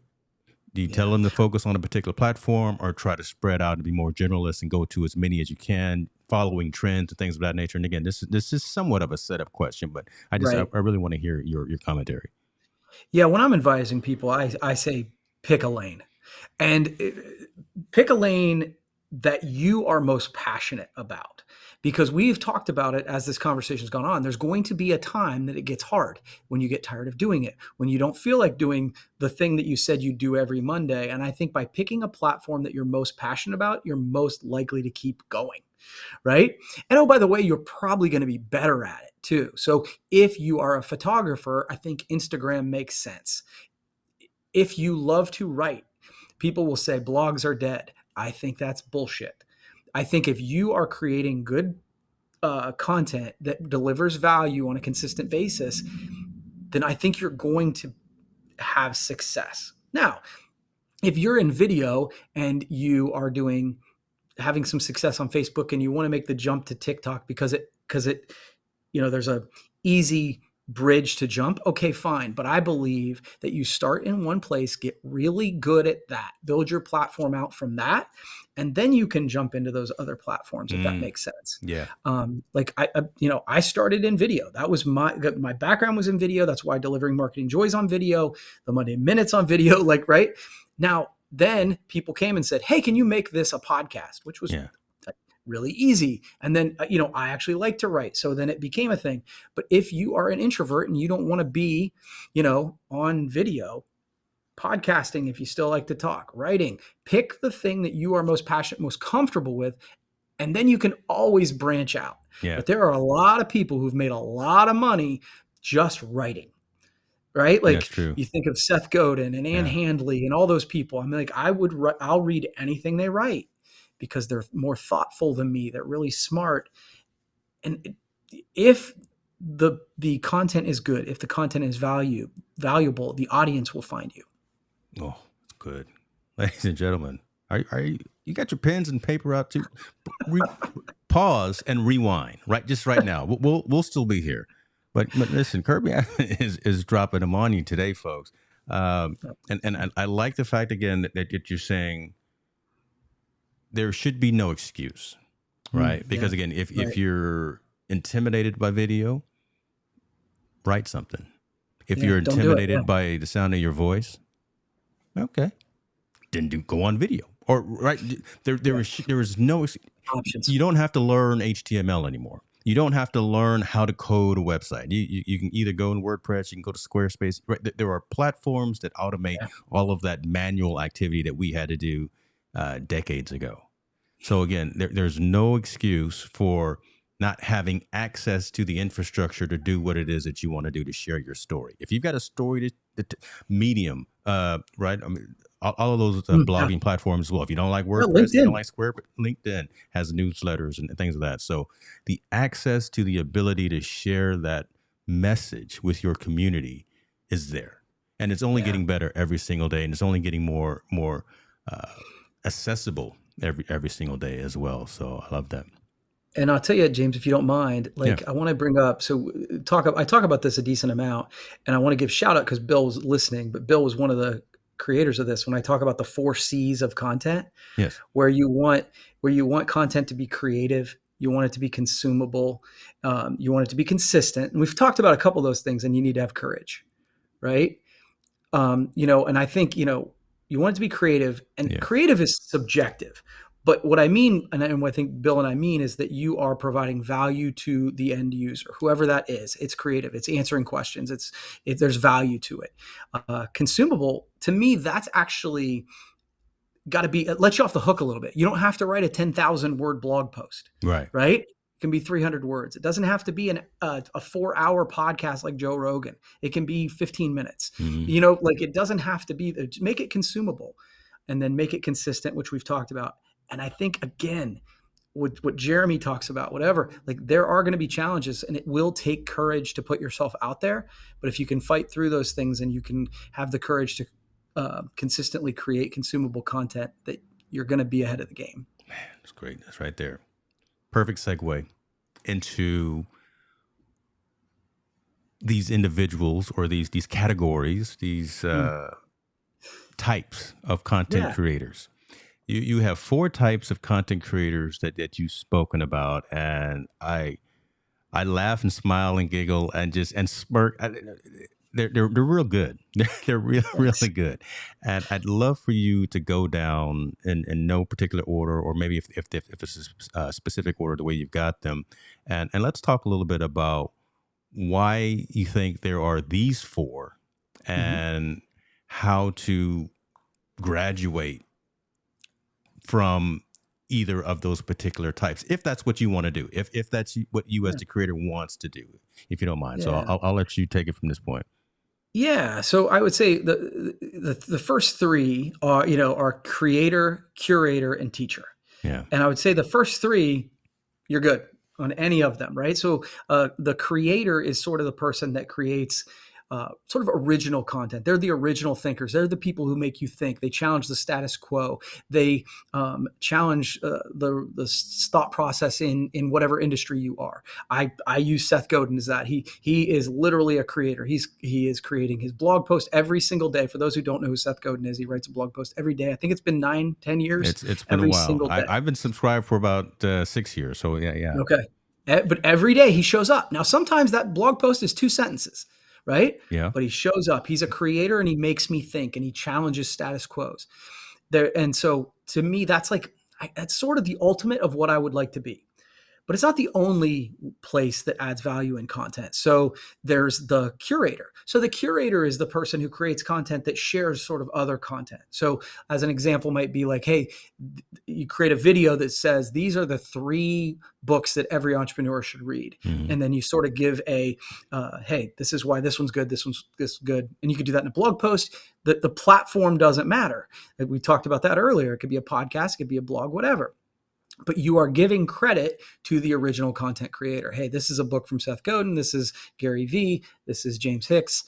Speaker 1: Do you tell them to focus on a particular platform or try to spread out and be more generalist and go to as many as you can, following trends and things of that nature? And again, this is somewhat of a setup question, but
Speaker 2: Right.
Speaker 1: I really want to hear your commentary.
Speaker 2: Yeah. When I'm advising people, I say pick a lane and pick a lane that you are most passionate about, because we've talked about it as this conversation's gone on. There's going to be a time that it gets hard when you get tired of doing it, when you don't feel like doing the thing that you said you do every Monday. And I think by picking a platform that you're most passionate about, you're most likely to keep going. Right. And oh, by the way, you're probably going to be better at it too. So if you are a photographer, I think Instagram makes sense. If you love to write, people will say blogs are dead. I think that's bullshit. I think if you are creating good content that delivers value on a consistent basis, then I think you're going to have success. Now, if you're in video and you are having some success on Facebook and you want to make the jump to TikTok because there's a easy bridge to jump, okay, fine. But I believe that you start in one place, get really good at that, build your platform out from that, and then you can jump into those other platforms if that makes sense.
Speaker 1: Yeah.
Speaker 2: Like I started in video. That was my background was in video. That's why Delivering Marketing Joys on video, the Monday Minutes on video. Like right now, then people came and said, "Hey, can you make this a podcast?" Which was really easy. And then, I actually like to write. So then it became a thing. But if you are an introvert and you don't want to be, on video, podcasting, if you still like to talk, writing, pick the thing that you are most passionate, most comfortable with. And then you can always branch out.
Speaker 1: Yeah.
Speaker 2: But there are a lot of people who've made a lot of money just writing. Right? Like
Speaker 1: that's true.
Speaker 2: You think of Seth Godin and Ann Handley and all those people. I'm like, I'll read anything they write. because they're more thoughtful than me. They're really smart. And if the content is good, if the content is valuable, the audience will find you.
Speaker 1: Oh, it's good. Ladies and gentlemen, are you got your pens and paper out too? Pause and rewind, right? Just right now. We'll still be here. But listen, Kirby is dropping them on you today, folks. And I like the fact again that you're saying there should be no excuse, right? Because again, if you're intimidated by video, write something. If you're intimidated by the sound of your voice, okay, then go on video. Or right there is no options. You don't have to learn HTML anymore. You don't have to learn how to code a website. You can either go in WordPress, you can go to Squarespace. Right? There are platforms that automate all of that manual activity that we had to do decades ago. So again, there's no excuse for not having access to the infrastructure to do what it is that you want to do to share your story. If you've got a story to Medium, right? I mean, all of those blogging platforms as well. If you don't like WordPress, you don't like LinkedIn has newsletters and things of that. So the access to the ability to share that message with your community is there. And it's only getting better every single day. And it's only getting more accessible every single day as well. So I love that.
Speaker 2: And I'll tell you, James, if you don't mind, I want to bring up, I talk about this a decent amount, and I want to give shout out because Bill was listening, but Bill was one of the creators of this. When I talk about the 4 C's of content, where you want content to be creative, you want it to be consumable, you want it to be consistent. And we've talked about a couple of those things, and you need to have courage, right? And I think, you want it to be creative, and creative is subjective. But what I mean, and what I think Bill and I mean, is that you are providing value to the end user, whoever that is. It's creative. It's answering questions. There's value to it. Consumable, to me, that's actually got to be, let you off the hook a little bit. You don't have to write a 10,000 word blog post, right? It can be 300 words. It doesn't have to be a 4-hour podcast like Joe Rogan. It can be 15 minutes. It doesn't have to be, make it consumable, and then make it consistent, which we've talked about. And I think, again, what Jeremy talks about, whatever, there are going to be challenges, and it will take courage to put yourself out there. But if you can fight through those things and you can have the courage to consistently create consumable content, that you're going to be ahead of the game.
Speaker 1: Man, that's great. That's right there. Perfect segue into these individuals or these categories, these types of content creators. You have 4 types of content creators that you've spoken about, and I laugh and smile and giggle and smirk. They're real good. They're really good, and I'd love for you to go down in no particular order, or maybe if it's a specific order, the way you've got them, and let's talk a little bit about why you think there are these 4, and how to graduate from either of those particular types, if that's what you want to do, if that's what you as the creator wants to do, if you don't mind. So I'll let you take it from this point.
Speaker 2: Yeah. So I would say the first 3 are creator, curator, and teacher.
Speaker 1: Yeah.
Speaker 2: And I would say the first 3, you're good on any of them, right? So the creator is sort of the person that creates sort of original content. They're the original thinkers. They're the people who make you think. They challenge the status quo. They challenge the thought process in whatever industry you are. I use Seth Godin as that. He is literally a creator. He is creating his blog post every single day. For those who don't know who Seth Godin is, he writes a blog post every day. I think it's been 9-10 years.
Speaker 1: It's been a while. I've been subscribed for about 6 years. So yeah.
Speaker 2: Okay. But every day he shows up. Now, sometimes that blog post is 2 sentences. Right?
Speaker 1: Yeah.
Speaker 2: But he shows up. He's a creator, and he makes me think, and he challenges status quos. And so to me, that's sort of the ultimate of what I would like to be. But it's not the only place that adds value in content. So there's the curator. So the curator is the person who creates content that shares sort of other content. So as an example might be like, hey, you create a video that says, these are the 3 books that every entrepreneur should read. And then you sort of give hey, this is why this one's good, this one's good. And you could do that in a blog post. The platform doesn't matter. We talked about that earlier. It could be a podcast, it could be a blog, whatever. but you are giving credit to the original content creator. Hey, this is a book from Seth Godin. This is Gary Vee. This is James Hicks.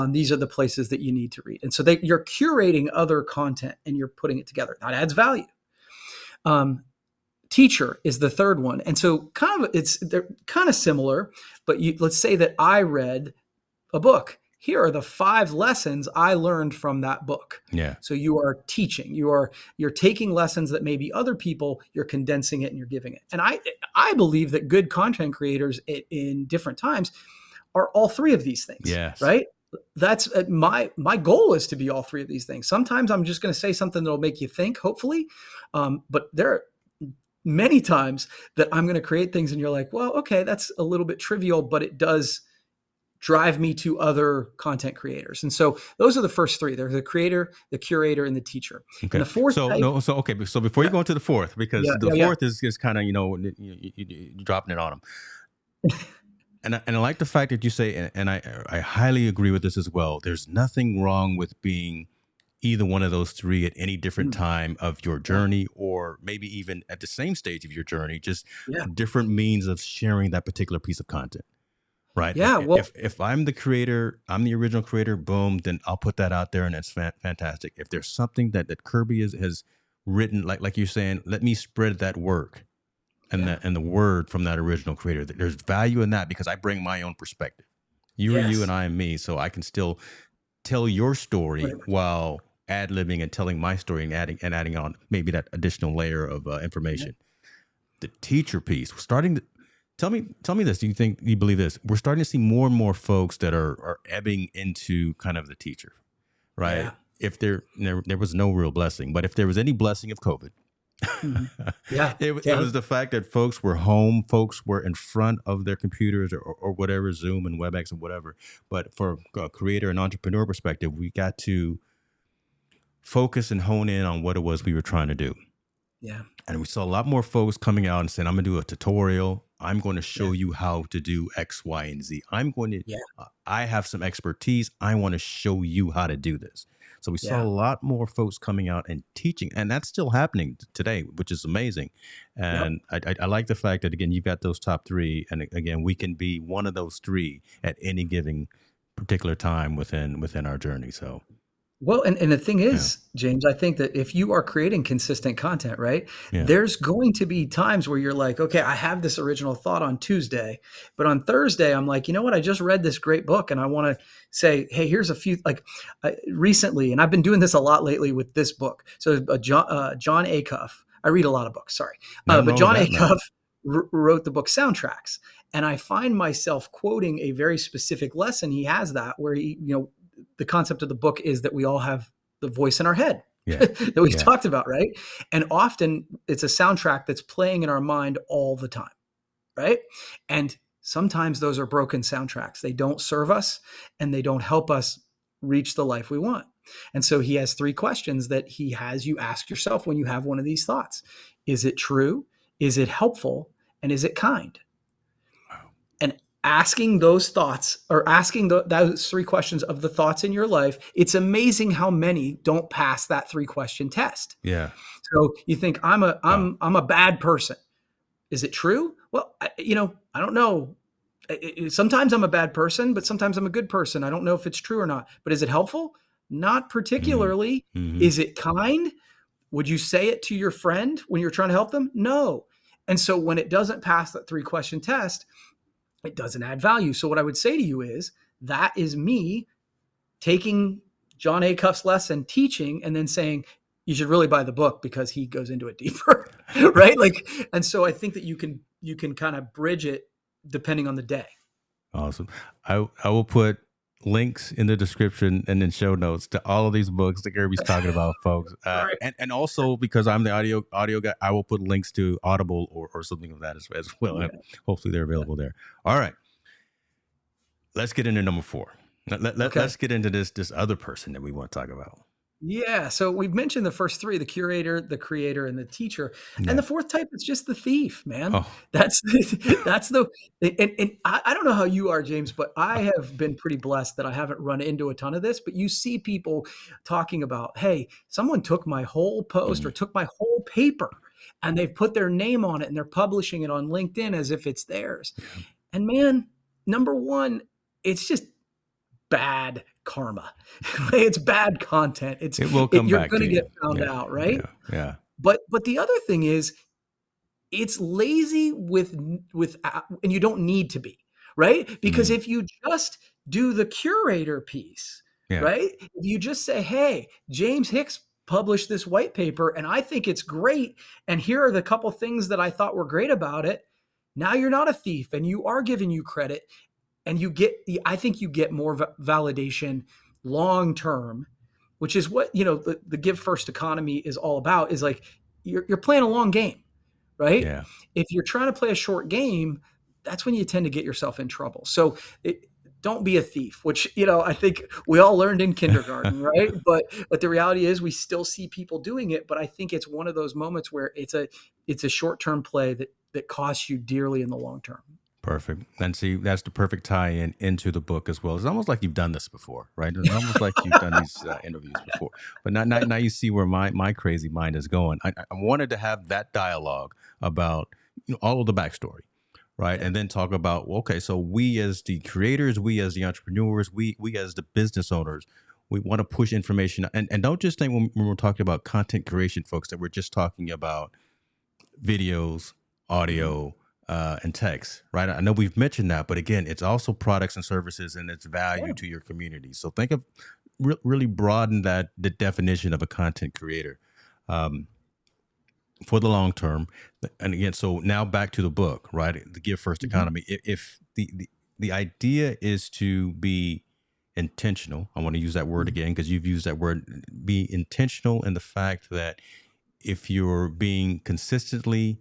Speaker 2: These are the places that you need to read. And so you're curating other content and you're putting it together. That adds value. Teacher is the third one. And so they're kind of similar, but let's say that I read a book. Here are the 5 lessons I learned from that book.
Speaker 1: Yeah.
Speaker 2: So you are teaching, you're taking lessons that maybe other people, you're condensing it and you're giving it. And I believe that good content creators in different times are all 3 of these things.
Speaker 1: Yes.
Speaker 2: Right. That's my goal is to be all 3 of these things. Sometimes I'm just going to say something that'll make you think, hopefully. But there are many times that I'm going to create things and you're like, well, okay, that's a little bit trivial, but it does drive me to other content creators. And so those are the first 3. There's the creator, the curator, and the teacher.
Speaker 1: Okay.
Speaker 2: And the fourth
Speaker 1: So before you go into the fourth, because the fourth is kind of, you dropping it on them. And I like the fact that you say, and I highly agree with this as well. There's nothing wrong with being either one of those 3 at any different time of your journey, or maybe even at the same stage of your journey, just different means of sharing that particular piece of content. Right.
Speaker 2: Yeah. Well,
Speaker 1: if I'm the creator, I'm the original creator, boom, then I'll put that out there and it's fantastic. If there's something that Kirby has written, like you're saying, let me spread that work and the word from that original creator. There's value in that because I bring my own perspective. You are you and I am me. So I can still tell your story while ad-libbing and telling my story and adding on maybe that additional layer of information. The teacher piece, Tell me this. Do you believe this? We're starting to see more and more folks that are ebbing into kind of the teacher, right?
Speaker 2: Yeah.
Speaker 1: If there was no real blessing, but if there was any blessing of COVID, it was the fact that folks were home, folks were in front of their computers or whatever, Zoom and WebEx and whatever. But for a creator and entrepreneur perspective, we got to focus and hone in on what it was we were trying to do.
Speaker 2: Yeah.
Speaker 1: And we saw a lot more folks coming out and saying, I'm going to do a tutorial. I'm going to show you how to do X, Y, and Z. I'm going to, I have some expertise. I want to show you how to do this. So we saw a lot more folks coming out and teaching, and that's still happening today, which is amazing. And I like the fact that, again, you've got those top 3. And again, we can be one of those 3 at any given particular time within our journey. So.
Speaker 2: Well, and the thing is, James, I think that if you are creating consistent content, right, there's going to be times where you're like, okay, I have this original thought on Tuesday, but on Thursday, I'm like, you know what? I just read this great book and I want to say, hey, here's a few, recently, and I've been doing this a lot lately with this book. So John Acuff, I read a lot of books, sorry. But John Acuff wrote the book Soundtracks. And I find myself quoting a very specific lesson he has that where he, the concept of the book is that we all have the voice in our head that we've talked about, right? And often it's a soundtrack that's playing in our mind all the time, right? And sometimes those are broken soundtracks. They don't serve us and they don't help us reach the life we want. And so he has 3 questions that he has you ask yourself when you have one of these thoughts. Is it true? Is it helpful? And is it kind? And asking those thoughts or asking those 3 questions of the thoughts in your life, it's amazing how many don't pass that 3-question test.
Speaker 1: Yeah.
Speaker 2: So you think I'm a bad person. Is it true? Well, I don't know. Sometimes I'm a bad person, but sometimes I'm a good person. I don't know if it's true or not, but is it helpful? Not particularly.
Speaker 1: Mm-hmm.
Speaker 2: Is it kind? Would you say it to your friend when you're trying to help them? No. And so when it doesn't pass that 3-question test, it doesn't add value. So what I would say to you is that is me taking John Acuff's lesson, teaching, and then saying, you should really buy the book because he goes into it deeper. Right. And so I think that you can kind of bridge it depending on the day.
Speaker 1: Awesome. I will put links in the description and in show notes to all of these books that Kirby's talking about, folks.
Speaker 2: Right.
Speaker 1: And also because I'm the audio guy, I will put links to Audible or something of that as well. And hopefully they're available there. All right. Let's get into number 4. Let's get into this other person that we want to talk about.
Speaker 2: Yeah. So we've mentioned the first 3, the curator, the creator, and the teacher. Yeah. And the 4th type is just the thief, man. Oh. That's the, and I don't know how you are, James, but I have been pretty blessed that I haven't run into a ton of this, but you see people talking about, hey, someone took my whole post or took my whole paper and they've put their name on it and they're publishing it on LinkedIn as if it's theirs.
Speaker 1: Yeah.
Speaker 2: And man, number one, it's just bad karma. It's bad content.
Speaker 1: It will come
Speaker 2: You're
Speaker 1: back
Speaker 2: going
Speaker 1: to
Speaker 2: to
Speaker 1: you.
Speaker 2: get found
Speaker 1: Yeah.
Speaker 2: out, right?
Speaker 1: Yeah. Yeah.
Speaker 2: But the other thing is, it's lazy and you don't need to be, right? Because
Speaker 1: Mm.
Speaker 2: if you just do the curator piece,
Speaker 1: Yeah.
Speaker 2: right? If you just say, hey, James Hicks published this white paper and I think it's great, and here are the couple things that I thought were great about it. Now you're not a thief and you are giving you credit, and I think you get more validation long term, which is what, the give first economy is all about, is like you're playing a long game, right?
Speaker 1: Yeah.
Speaker 2: If you're trying to play a short game, that's when you tend to get yourself in trouble. So don't be a thief, which, I think we all learned in kindergarten, right? But the reality is we still see people doing it. But I think it's one of those moments where it's a short-term play that costs you dearly in the long term.
Speaker 1: Perfect. And see, that's the perfect tie-in into the book as well. It's almost like you've done this before, right? It's almost like you've done these interviews before. But now you see where my crazy mind is going. I wanted to have that dialogue about all of the backstory, right?
Speaker 2: Yeah.
Speaker 1: And then talk about, well, okay, so we as the creators, we as the entrepreneurs, we as the business owners, we want to push information. And don't just think when we're talking about content creation, folks, that we're just talking about videos, audio, and text, right? I know we've mentioned that, but again, it's also products and services and its value
Speaker 2: Yeah.
Speaker 1: to your community. So think of really broaden the definition of a content creator for the long term. And again, so now back to the book, right? The Give First Economy. If the idea is to be intentional, I want to use that word again because you've used that word, be intentional in the fact that if you're being consistently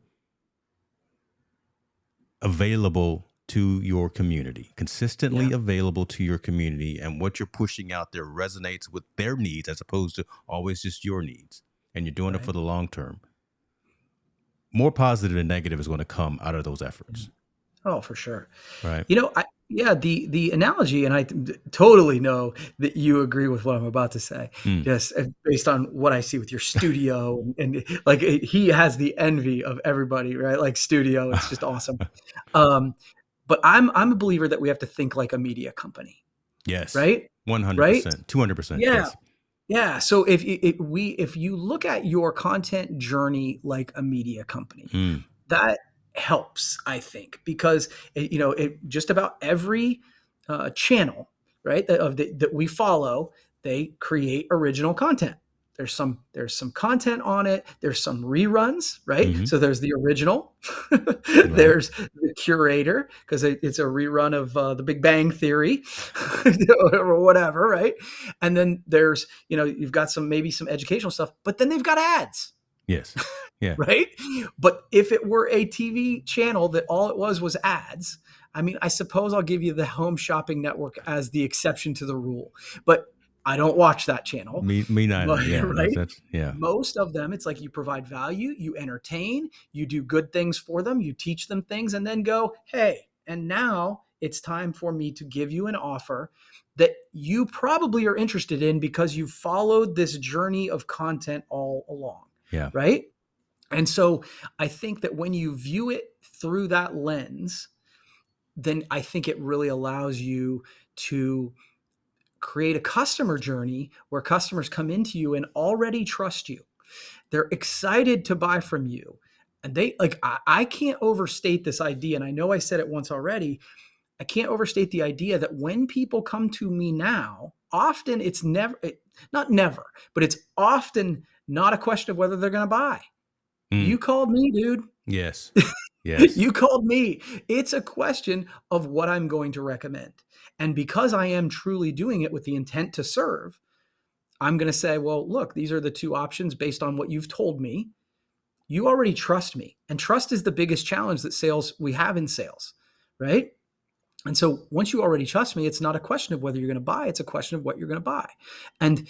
Speaker 1: available to your community, consistently available to your community, and what you're pushing out there resonates with their needs as opposed to always just your needs, and you're doing it for the long term, more positive than negative is going to come out of those efforts.
Speaker 2: Oh, for sure.
Speaker 1: Right.
Speaker 2: The analogy, and I totally know that you agree with what I'm about to say, just based on what I see with your studio, and like he has the envy of everybody, right? Like studio, it's just awesome. But I'm a believer that we have to think like a media company,
Speaker 1: Yes.
Speaker 2: right?
Speaker 1: 100%, 200%.
Speaker 2: Yeah.
Speaker 1: Yes.
Speaker 2: Yeah. So if you look at your content journey like a media company, that helps, I think, because it just about every channel, right, that we follow, they create original content. There's some content on it. There's some reruns, right? So there's the original. There's the curator because it's a rerun of The Big Bang Theory or whatever, right? And then there's you've got maybe some educational stuff, but then they've got ads.
Speaker 1: Yes. Yeah.
Speaker 2: Right. But if it were a TV channel that all it was ads, I mean, I suppose I'll give you the Home Shopping Network as the exception to the rule, but I don't watch that channel.
Speaker 1: Me neither.
Speaker 2: But,
Speaker 1: Yeah.
Speaker 2: right.
Speaker 1: Yeah.
Speaker 2: Most of them, it's like you provide value, you entertain, you do good things for them, you teach them things, and then go, hey, and now it's time for me to give you an offer that you probably are interested in because you followed this journey of content all along.
Speaker 1: Yeah.
Speaker 2: Right. And so I think that when you view it through that lens, then I think it really allows you to create a customer journey where customers come into you and already trust you. They're excited to buy from you. And I can't overstate this idea. And I know I said it once already. I can't overstate the idea that when people come to me now, often it's not never, but it's often not a question of whether they're going to buy. You called me, dude.
Speaker 1: Yes. Yes.
Speaker 2: You called me. It's a question of what I'm going to recommend. And because I am truly doing it with the intent to serve, I'm going to say, well, look, these are the two options based on what you've told me. You already trust me. And trust is the biggest challenge that we have in sales, right? And so once you already trust me, it's not a question of whether you're going to buy. It's a question of what you're going to buy. And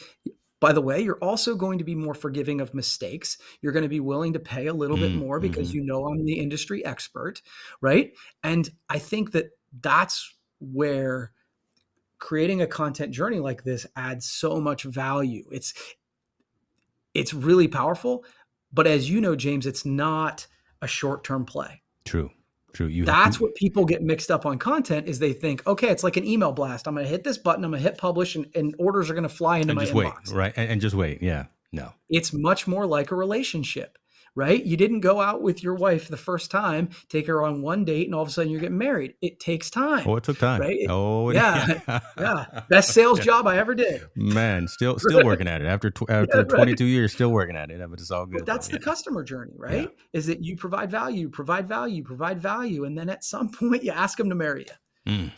Speaker 2: by the way, you're also going to be more forgiving of mistakes. You're going to be willing to pay a little bit more because I'm the industry expert, right? And I think that that's where creating a content journey like this adds so much value. It's really powerful, But as you know, James, it's not a short-term play.
Speaker 1: True.
Speaker 2: That's what people get mixed up on content is they think, okay, it's like an email blast. I'm going to hit this button. I'm going to hit publish and orders are going to fly into
Speaker 1: and
Speaker 2: my
Speaker 1: just wait,
Speaker 2: inbox.
Speaker 1: right? And just wait. Yeah. No.
Speaker 2: It's much more like a relationship, right? You didn't go out with your wife the first time, take her on one date, and all of a sudden you're getting married. It takes time.
Speaker 1: Oh, it took time.
Speaker 2: Right?
Speaker 1: Yeah.
Speaker 2: Yeah. Best sales job I ever did.
Speaker 1: Man, still working at it after
Speaker 2: Yeah, right.
Speaker 1: 22 years, still working at it. But it's all good.
Speaker 2: But that's the customer journey, right?
Speaker 1: Yeah.
Speaker 2: Is that you provide value, and then at some point you ask them to marry you.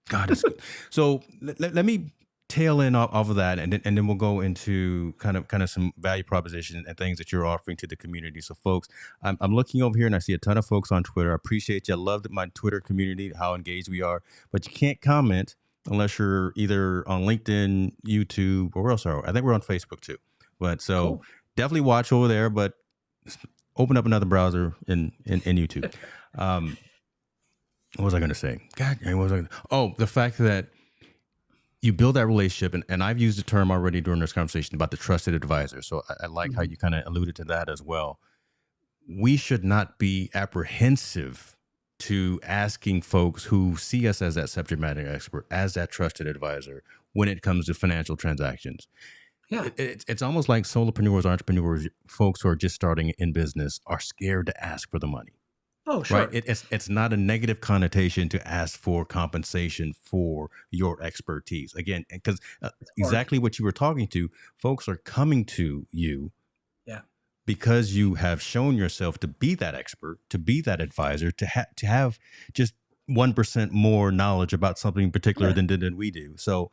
Speaker 1: God, it's good. So let me tail in off of that, and then we'll go into kind of some value proposition and things that you're offering to the community. So, folks, I'm looking over here and I see a ton of folks on Twitter. I appreciate you. I love my Twitter community, how engaged we are. But you can't comment unless you're either on LinkedIn, YouTube, or where else are we? I think we're on Facebook too. But so
Speaker 2: Cool.
Speaker 1: Definitely watch over there. But open up another browser in YouTube. What was I going to say? God, the fact that you build that relationship, and I've used the term already during this conversation about the trusted advisor. So I like how you kind of alluded to that as well. We should not be apprehensive to asking folks who see us as that subject matter expert, as that trusted advisor when it comes to financial transactions.
Speaker 2: Yeah.
Speaker 1: It's almost like solopreneurs, entrepreneurs, folks who are just starting in business are scared to ask for the money.
Speaker 2: Oh, sure.
Speaker 1: Right. It's not a negative connotation to ask for compensation for your expertise. Again, because exactly what you were talking to, folks are coming to you because you have shown yourself to be that expert, to be that advisor, to have just 1% more knowledge about something particular than we do. So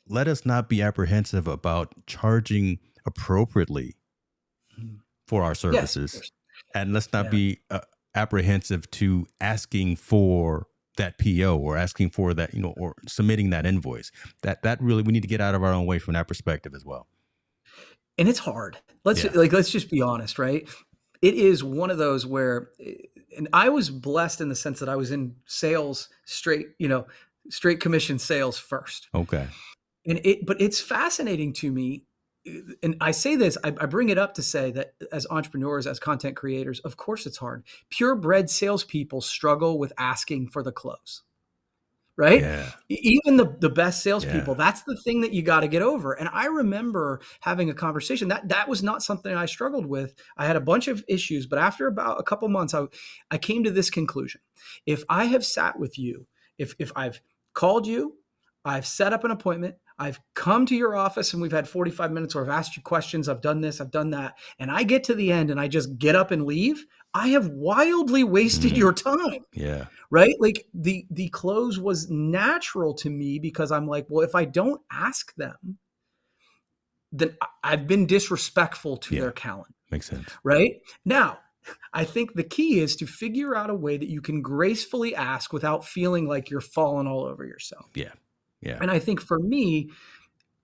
Speaker 1: let us not be apprehensive about charging appropriately for our services.
Speaker 2: Yes,
Speaker 1: and let's not be apprehensive to asking for that PO or asking for that, or submitting that invoice. That really, we need to get out of our own way from that perspective as well. And
Speaker 2: it's hard. Let's just be honest, right? It is one of those where, and I was blessed in the sense that I was in sales, straight commission sales first.
Speaker 1: Okay.
Speaker 2: But it's fascinating to me. And I say this, I bring it up to say that as entrepreneurs, as content creators, of course it's hard. Purebred salespeople struggle with asking for the close, right?
Speaker 1: Yeah.
Speaker 2: Even the best salespeople, that's the thing that you got to get over. And I remember having a conversation that was not something I struggled with. I had a bunch of issues, but after about a couple months, I came to this conclusion. If I have sat with you, if I've called you, I've set up an appointment, I've come to your office and we've had 45 minutes or I've asked you questions, I've done this, I've done that, and I get to the end and I just get up and leave, I have wildly wasted your time.
Speaker 1: Yeah.
Speaker 2: Right? Like the close was natural to me because I'm like, well, if I don't ask them, then I've been disrespectful to their calendar.
Speaker 1: Makes sense.
Speaker 2: Right? Now, I think the key is to figure out a way that you can gracefully ask without feeling like you're falling all over yourself.
Speaker 1: Yeah. Yeah.
Speaker 2: And I think for me,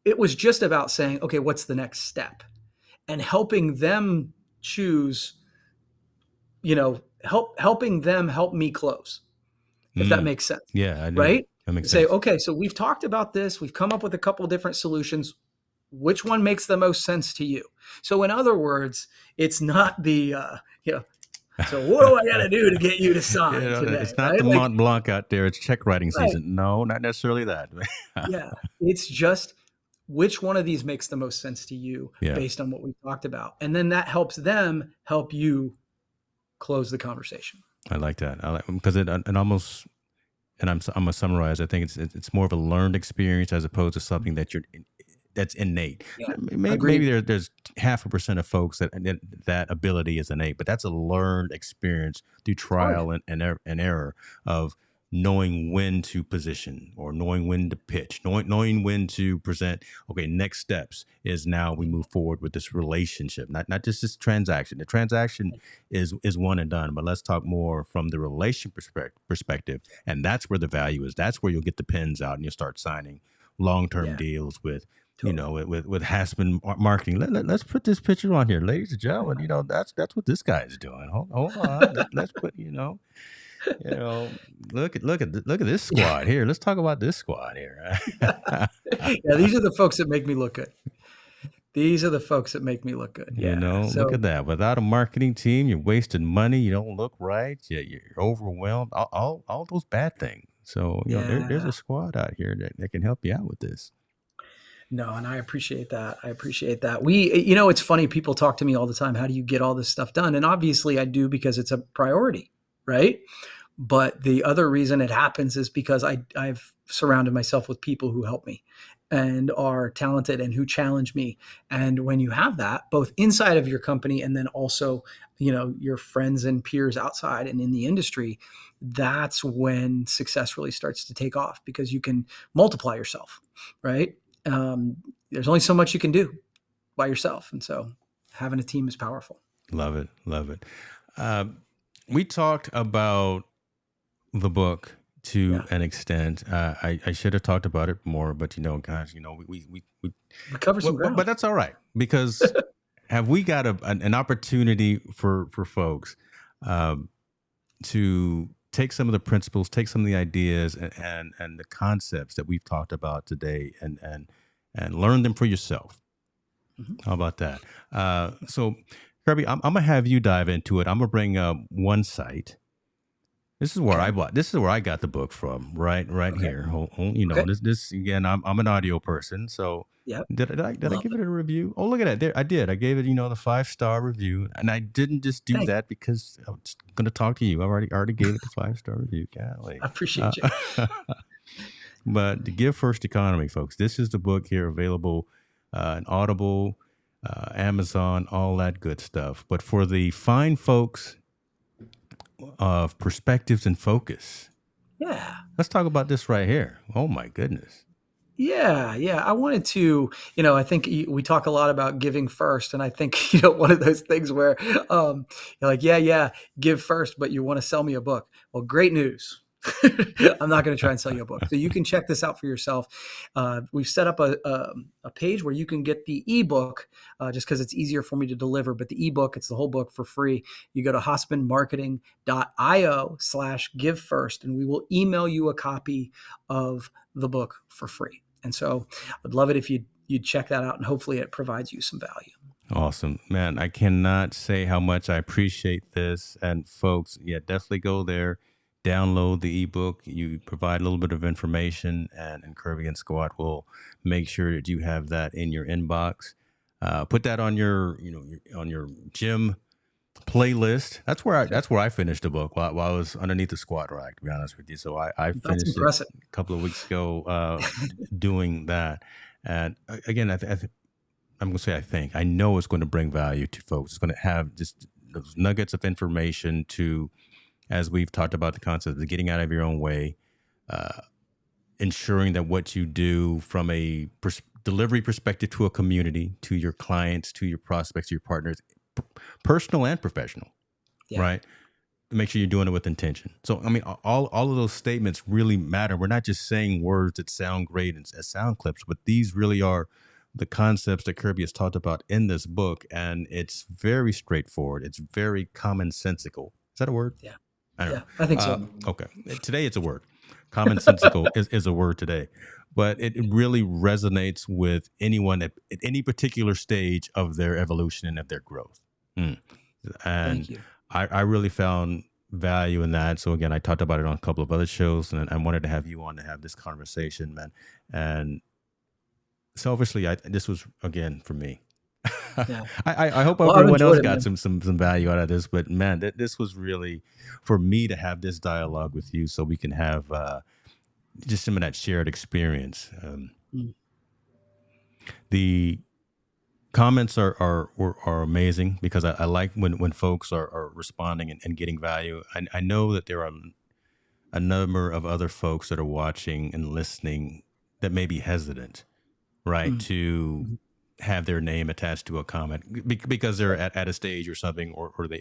Speaker 2: it was just about saying, okay, what's the next step? And helping them choose, helping them help me close, if that makes sense.
Speaker 1: Yeah, I do.
Speaker 2: Right?
Speaker 1: That makes
Speaker 2: sense.
Speaker 1: Say,
Speaker 2: okay, so we've talked about this. We've come up with a couple of different solutions. Which one makes the most sense to you? So in other words, it's not the, so what do I got to do to get you to sign today?
Speaker 1: It's not the Mont Blanc out there. It's check writing season. No, not necessarily that.
Speaker 2: It's just which one of these makes the most sense to you based on what we talked about. And then that helps them help you close the conversation.
Speaker 1: I like that. Because it almost, and I'm going to summarize, I think it's more of a learned experience as opposed to something that's innate.
Speaker 2: Yeah,
Speaker 1: maybe there's 0.5% of folks that ability is innate, but that's a learned experience through trial and error of knowing when to position or knowing when to pitch, knowing when to present. Okay, next steps is now we move forward with this relationship, not just this transaction. The transaction is one and done, but let's talk more from the relation perspective, and that's where the value is. That's where you'll get the pens out and you'll start signing long-term deals with. With Hasseman marketing. Let's put this picture on here, ladies and gentlemen. That's what this guy is doing. Hold on. Let's put look at this squad here. Let's talk about this squad here.
Speaker 2: These are the folks that make me look good. These are the folks that make me look good.
Speaker 1: You
Speaker 2: Yeah.
Speaker 1: know, look
Speaker 2: So
Speaker 1: at that. Without a marketing team, you're wasting money. You don't look right. You're overwhelmed. All those bad things. So, there's a
Speaker 2: yeah.
Speaker 1: squad out here that can help you out with this.
Speaker 2: No, and I appreciate that. I appreciate that. It's funny. People talk to me all the time. How do you get all this stuff done? And obviously, I do because it's a priority, right? But the other reason it happens is because I've surrounded myself with people who help me and are talented and who challenge me. And when you have that, both inside of your company and then also, your friends and peers outside and in the industry, that's when success really starts to take off because you can multiply yourself, right? There's only so much you can do by yourself. And so having a team is powerful.
Speaker 1: Love it. Love it. Uh, we talked about the book to
Speaker 2: Yeah.
Speaker 1: an extent. I should have talked about it more, but guys, we
Speaker 2: We cover some
Speaker 1: but
Speaker 2: ground.
Speaker 1: that's all right because have we got an opportunity for folks um, to take some of the principles, take some of the ideas and the concepts that we've talked about today and learn them for yourself.
Speaker 2: Mhm.
Speaker 1: How about that? So Kirby, I'm gonna have you dive into it. I'm gonna bring up one site. This is where
Speaker 2: Okay.
Speaker 1: I bought. This is where I got the book from. Right
Speaker 2: Okay.
Speaker 1: here.
Speaker 2: Okay.
Speaker 1: This again. I'm an audio person, so
Speaker 2: Yep.
Speaker 1: did I
Speaker 2: Love
Speaker 1: give
Speaker 2: it.
Speaker 1: it a review? Oh, look at that! There, I did. I gave it the 5-star review, and I didn't just do
Speaker 2: Thank you.
Speaker 1: that because I was going to talk to you. I already gave it the 5-star review. Golly.
Speaker 2: I appreciate you.
Speaker 1: But the Give First Economy, folks. This is the book here available in Audible, Amazon, all that good stuff. But for the fine folks of perspectives and focus.
Speaker 2: Yeah.
Speaker 1: Let's talk about this right here. Oh my goodness.
Speaker 2: Yeah, yeah. I wanted to, I think we talk a lot about giving first, and I think one of those things where you're like, yeah, yeah, give first, but you want to sell me a book. Well, great news. I'm not going to try and sell you a book, so you can check this out for yourself. We've set up a page where you can get the ebook just because it's easier for me to deliver. But the ebook, it's the whole book for free. You go to hospenmarketing.io/give first, and we will email you a copy of the book for free. And so I'd love it if you'd check that out, and hopefully it provides you some value.
Speaker 1: Awesome. Man, I cannot say how much I appreciate this. And folks, yeah, definitely go there, download the ebook. You provide a little bit of information, and Kirby and Squad will make sure that you have that in your inbox. Put that on on your gym playlist. That's where I finished the book while I was underneath the squat rack, to be honest with you. So I
Speaker 2: That's
Speaker 1: finished it
Speaker 2: impressive.
Speaker 1: a couple of weeks ago doing that. And again, I'm going to say I know it's going to bring value to folks. It's going to have just those nuggets of information to, as we've talked about the concept of getting out of your own way, uh, ensuring that what you do from a delivery perspective to a community, to your clients, to your prospects, to your partners, personal and professional,
Speaker 2: Yeah.
Speaker 1: right? Make sure you're doing it with intention. So, I mean, all of those statements really matter. We're not just saying words that sound great as sound clips, but these really are the concepts that Kirby has talked about in this book. And it's very straightforward. It's very commonsensical. Is that a word?
Speaker 2: Yeah.
Speaker 1: I don't
Speaker 2: Yeah. I think so.
Speaker 1: know. Okay. Today it's a word. Commonsensical is a word today. But it really resonates with anyone at any particular stage of their evolution and of their growth. Mm.
Speaker 2: Thank
Speaker 1: And
Speaker 2: you.
Speaker 1: I really found value in that. So again, I talked about it on a couple of other shows, and I wanted to have you on to have this conversation, man. And selfishly, this was again for me.
Speaker 2: Yeah.
Speaker 1: I hope
Speaker 2: Well, I've
Speaker 1: everyone else
Speaker 2: enjoyed it,
Speaker 1: got
Speaker 2: man.
Speaker 1: some value out of this, but man, this was really for me to have this dialogue with you, so we can have just some of that shared experience.
Speaker 2: Mm.
Speaker 1: The comments are amazing because I like when folks are responding and getting value. I know that there are a number of other folks that are watching and listening that may be hesitant, right,
Speaker 2: Mm.
Speaker 1: to
Speaker 2: Mhm.
Speaker 1: have their name attached to a comment because they're at a stage or something, or they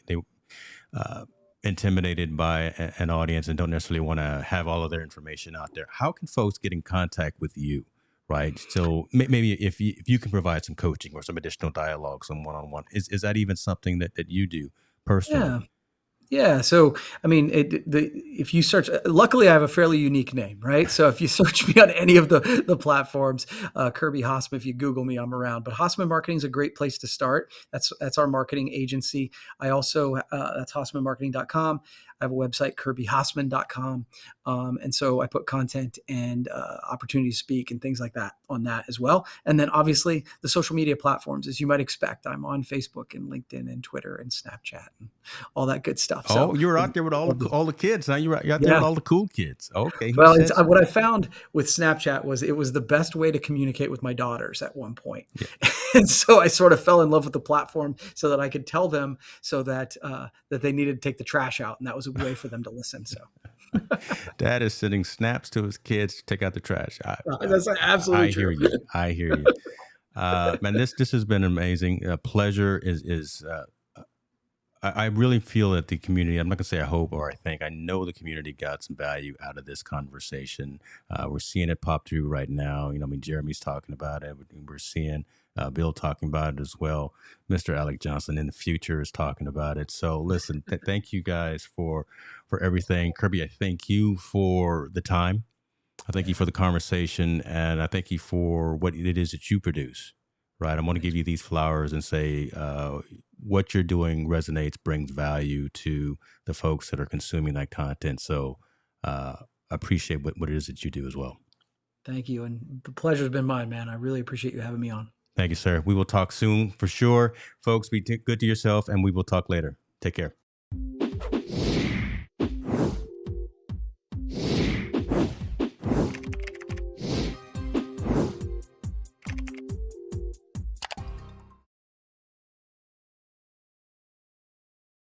Speaker 1: uh, intimidated by an audience and don't necessarily want to have all of their information out there. How can folks get in contact with you? Right. So maybe if you can provide some coaching or some additional dialogue, some one-on-one, is that even something that you do personally?
Speaker 2: Yeah. Yeah. So, I mean, if you search, luckily I have a fairly unique name, right? So if you search me on any of the platforms, Kirby Hasseman, if you Google me, I'm around. But Hasseman Marketing is a great place to start. That's our marketing agency. I also, that's HassemanMarketing.com. I have a website, KirbyHasseman.com. And so I put content and opportunity to speak and things like that on that as well. And then obviously the social media platforms, as you might expect, I'm on Facebook and LinkedIn and Twitter and Snapchat and all that good stuff.
Speaker 1: Oh,
Speaker 2: So
Speaker 1: you were out there with all the kids. Now you're out there
Speaker 2: yeah.
Speaker 1: with all the cool kids. Okay, who
Speaker 2: Well,
Speaker 1: said so?
Speaker 2: what I found with Snapchat was it was the best way to communicate with my daughters at one point.
Speaker 1: Yeah.
Speaker 2: And so I sort of fell in love with the platform so that I could tell them so that that they needed to take the trash out, and that was a way for them to listen. So
Speaker 1: Dad is sending snaps to his kids to take out the trash.
Speaker 2: that's absolutely
Speaker 1: I
Speaker 2: true.
Speaker 1: hear you. I hear you. Man, this has been amazing. Pleasure is I really feel that the community, I'm not going to say I hope or I think, I know the community got some value out of this conversation. We're seeing it pop through right now. I mean, Jeremy's talking about it. We're seeing Bill talking about it as well. Mr. Alec Johnson in the future is talking about it. So listen, thank you guys for everything. Kirby, I thank you for the time. I thank you for the conversation, and I thank you for what it is that you produce. Right, I'm going to give you these flowers and say what you're doing resonates, brings value to the folks that are consuming that content. So I appreciate what it is that you do as well.
Speaker 2: Thank you, and the pleasure's been mine, man. I really appreciate you having me on.
Speaker 1: Thank you, sir. We will talk soon for sure, folks. Be good to yourself, and we will talk later. Take care.